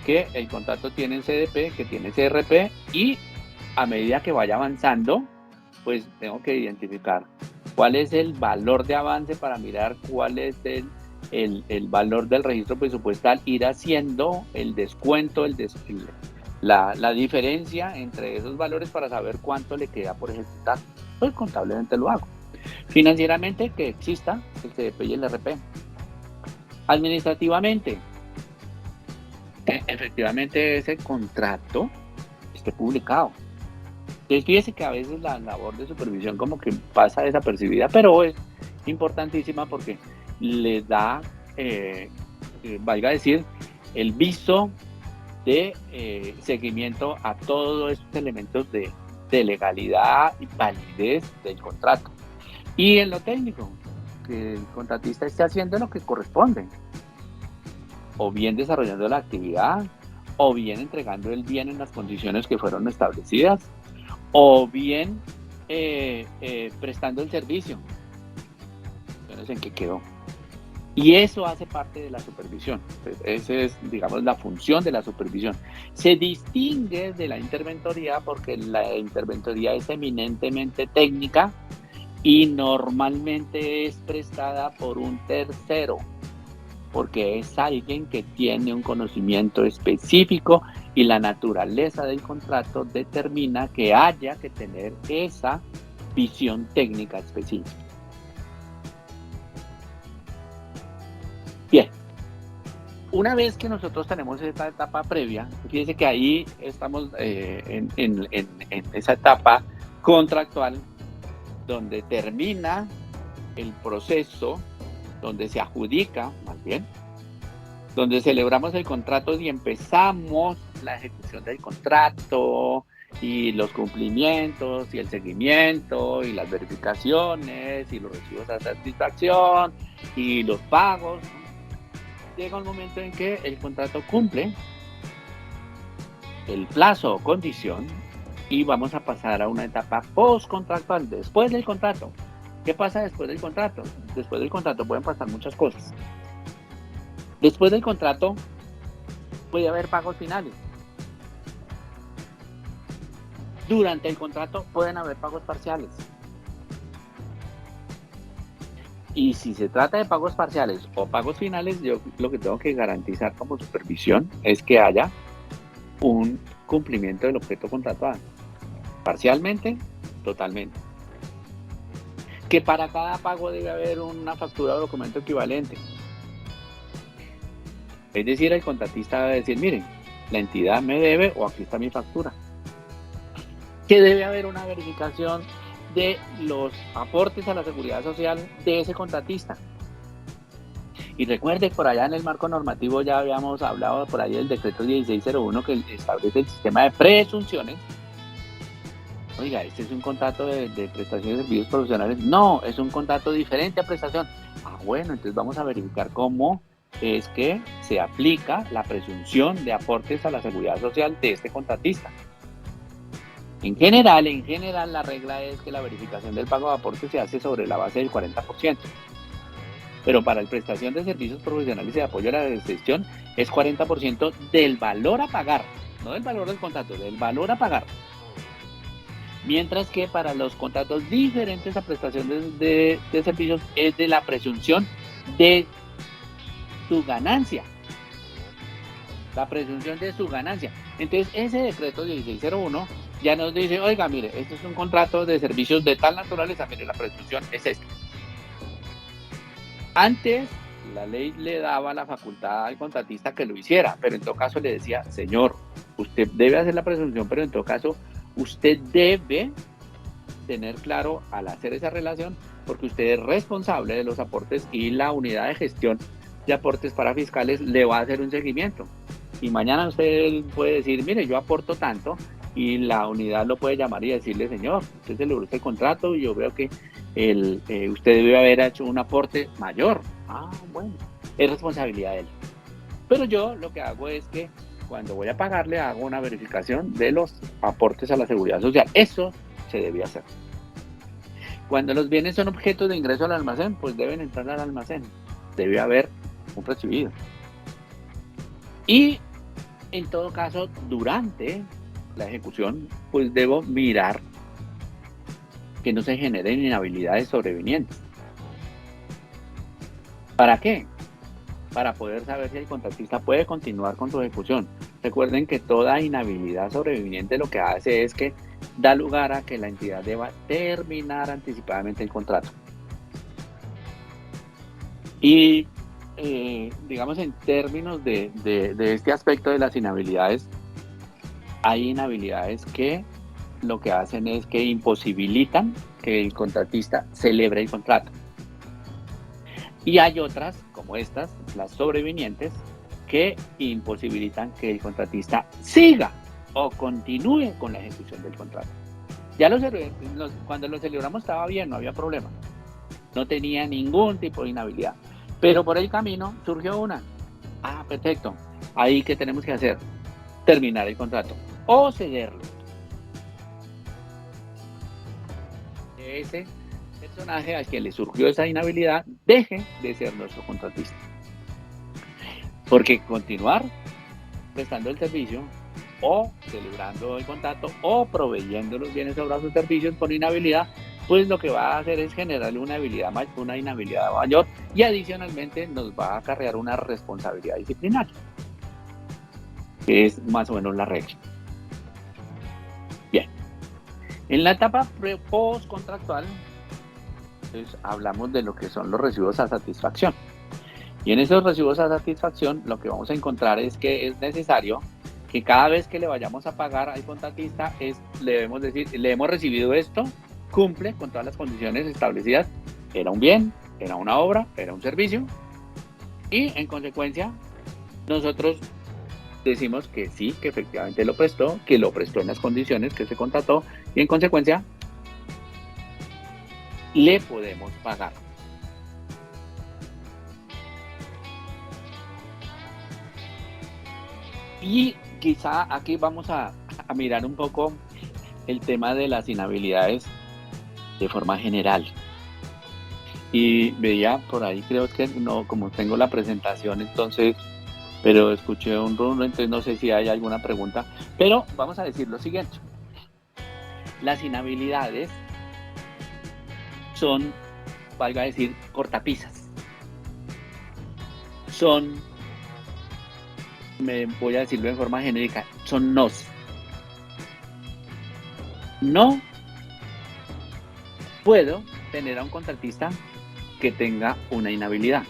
A: que el contrato tiene CDP, que tiene CRP, y a medida que vaya avanzando, pues tengo que identificar cuál es el valor de avance para mirar cuál es el valor del registro presupuestal, ir haciendo el descuento, la diferencia entre esos valores para saber cuánto le queda por ejecutar. Pues contablemente lo hago. Financieramente, que exista el CDP y el RP. Administrativamente, que efectivamente ese contrato esté publicado. Entonces, fíjese que a veces la labor de supervisión como que pasa desapercibida, pero es importantísima porque le da, valga decir, el viso de seguimiento a todos estos elementos de legalidad y validez del contrato. Y en lo técnico, que el contratista esté haciendo lo que corresponde, o bien desarrollando la actividad, o bien entregando el bien en las condiciones que fueron establecidas, o bien prestando el servicio. Entonces, ¿en qué quedó? Y eso hace parte de la supervisión. Entonces, esa es, digamos, la función de la supervisión. Se distingue de la interventoría porque la interventoría es eminentemente técnica y normalmente es prestada por un tercero, porque es alguien que tiene un conocimiento específico y la naturaleza del contrato determina que haya que tener esa visión técnica específica. Bien, una vez que nosotros tenemos esta etapa previa, fíjense que ahí estamos en esa etapa contractual donde termina el proceso, donde se adjudica, más bien, donde celebramos el contrato y empezamos la ejecución del contrato y los cumplimientos y el seguimiento y las verificaciones y los recibos de satisfacción y los pagos. Llega un momento en que el contrato cumple el plazo o condición y vamos a pasar a una etapa postcontractual, después del contrato. ¿Qué pasa después del contrato? Después del contrato pueden pasar muchas cosas. Después del contrato puede haber pagos finales. Durante el contrato pueden haber pagos parciales. Y si se trata de pagos parciales o pagos finales, yo lo que tengo que garantizar como supervisión es que haya un cumplimiento del objeto contratual. Parcialmente, totalmente. Que para cada pago debe haber una factura o documento equivalente. Es decir, el contratista debe decir, miren, la entidad me debe o aquí está mi factura. Que debe haber una verificación de los aportes a la seguridad social de ese contratista. Y recuerde, por allá en el marco normativo ya habíamos hablado por ahí del decreto 1601 que establece el sistema de presunciones. Oiga, este es un contrato de prestación de servicios profesionales. No, es un contrato diferente a prestación. Ah, bueno, entonces vamos a verificar cómo es que se aplica la presunción de aportes a la seguridad social de este contratista. En general, la regla es que la verificación del pago de aportes se hace sobre la base del 40%, pero para la prestación de servicios profesionales y de apoyo a la gestión es 40% del valor a pagar, no del valor del contrato, del valor a pagar. Mientras que para los contratos diferentes a prestación de servicios es de la presunción de su ganancia. La presunción de su ganancia. Entonces, ese decreto 1601 ya nos dice, oiga, mire, este es un contrato de servicios de tal naturaleza, mire, la presunción es esta. Antes, la ley le daba la facultad al contratista que lo hiciera, pero en todo caso le decía, señor, usted debe hacer la presunción, pero en todo caso, usted debe tener claro al hacer esa relación, porque usted es responsable de los aportes y la unidad de gestión de aportes para fiscales le va a hacer un seguimiento. Y mañana usted puede decir, mire, yo aporto tanto, y la unidad lo puede llamar y decirle, señor, usted celebró este contrato y yo veo que usted debe haber hecho un aporte mayor. Ah, bueno, es responsabilidad de él. Pero yo lo que hago es que cuando voy a pagarle hago una verificación de los aportes a la seguridad social. Eso se debía hacer. Cuando los bienes son objetos de ingreso al almacén, pues deben entrar al almacén. Debe haber un recibido. Y en todo caso, durante la ejecución, pues debo mirar que no se generen inhabilidades sobrevinientes. ¿Para qué? Para poder saber si el contratista puede continuar con su ejecución. Recuerden que toda inhabilidad sobreviniente lo que hace es que da lugar a que la entidad deba terminar anticipadamente el contrato. Y digamos, en términos de este aspecto de las inhabilidades, hay inhabilidades que lo que hacen es que imposibilitan que el contratista celebre el contrato. Y hay otras, como estas, las sobrevinientes, que imposibilitan que el contratista siga o continúe con la ejecución del contrato. Ya cuando lo celebramos estaba bien, no había problema. No tenía ningún tipo de inhabilidad. Pero por el camino surgió una. Ah, perfecto. Ahí, ¿qué tenemos que hacer? Terminar el contrato o cederlo. Ese personaje al que le surgió esa inhabilidad deje de ser nuestro contratista. Porque continuar prestando el servicio o celebrando el contrato o proveyendo los bienes sobre sus servicios por inhabilidad, pues lo que va a hacer es generarle una inhabilidad mayor y adicionalmente nos va a acarrear una responsabilidad disciplinaria, que es más o menos la regla. Bien, en la etapa post-contractual, pues, hablamos de lo que son los recibos a satisfacción. Y en esos recibos a satisfacción lo que vamos a encontrar es que es necesario que cada vez que le vayamos a pagar al contratista le debemos decir, le hemos recibido esto, cumple con todas las condiciones establecidas, era un bien, era una obra, era un servicio, y en consecuencia nosotros decimos que sí, que efectivamente lo prestó en las condiciones que se contrató, y en consecuencia le podemos pagar. Y quizá aquí vamos a mirar un poco el tema de las inhabilidades de forma general. Y veía por ahí, creo que no, como tengo la presentación, entonces, pero escuché un rumbo, entonces no sé si hay alguna pregunta, pero vamos a decir lo siguiente. Las inhabilidades son, valga a decir, cortapisas. Son, me voy a decirlo en forma genérica, son nos. No puedo tener a un contratista que tenga una inhabilidad.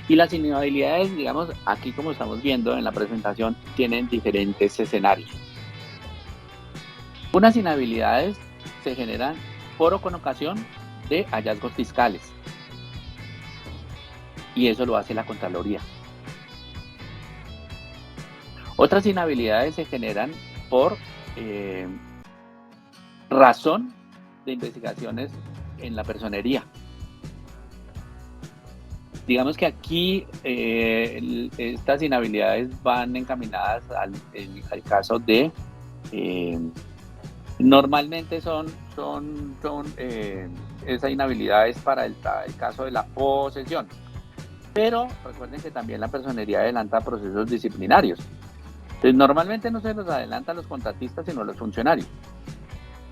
A: Y las inhabilidades, digamos, aquí como estamos viendo en la presentación, tienen diferentes escenarios. Unas inhabilidades se generan por o con ocasión de hallazgos fiscales. Y eso lo hace la Contraloría. Otras inhabilidades se generan por razón de investigaciones en la personería. Digamos que aquí estas inhabilidades van encaminadas al caso de Normalmente esa inhabilidad es para el caso de la posesión, pero recuerden que también la personería adelanta procesos disciplinarios. Entonces, normalmente no se los adelantan los contratistas, sino los funcionarios.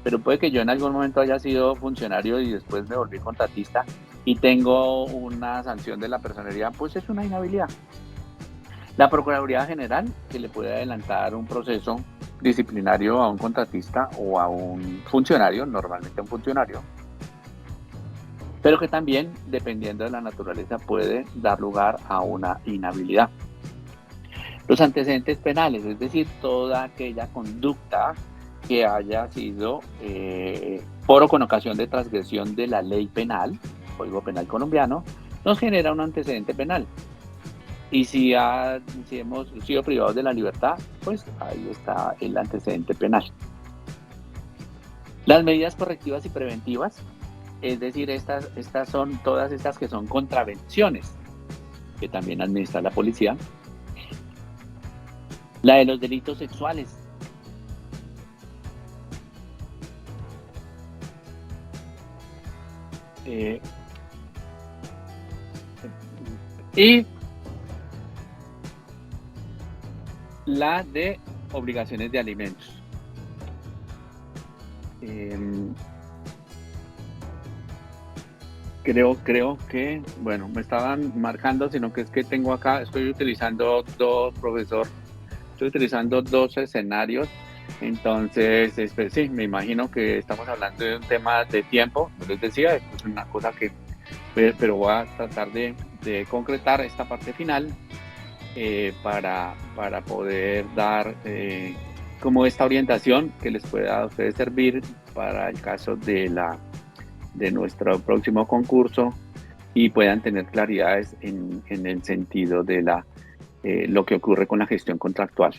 A: Pero puede que yo en algún momento haya sido funcionario y después me volví contratista y tengo una sanción de la personería, pues es una inhabilidad. La Procuraduría General, que le puede adelantar un proceso disciplinario a un contratista o a un funcionario, normalmente a un funcionario, pero que también, dependiendo de la naturaleza, puede dar lugar a una inhabilidad. Los antecedentes penales, es decir, toda aquella conducta que haya sido por o con ocasión de transgresión de la ley penal, Código Penal colombiano, nos genera un antecedente penal. Y si hemos sido privados de la libertad, pues ahí está el antecedente penal. Las medidas correctivas y preventivas, es decir, estas son todas estas que son contravenciones, que también administra la policía. La de los delitos sexuales. Eh, y la de obligaciones de alimentos. Creo que, bueno, me estaban marcando, sino que es que tengo acá, estoy utilizando dos escenarios. Entonces, sí, me imagino que estamos hablando de un tema de tiempo. Como les decía, esto es una cosa que, pero voy a tratar de concretar esta parte final para poder dar como esta orientación que les pueda a ustedes servir para el caso de nuestro próximo concurso y puedan tener claridades en el sentido de lo que ocurre con la gestión contractual.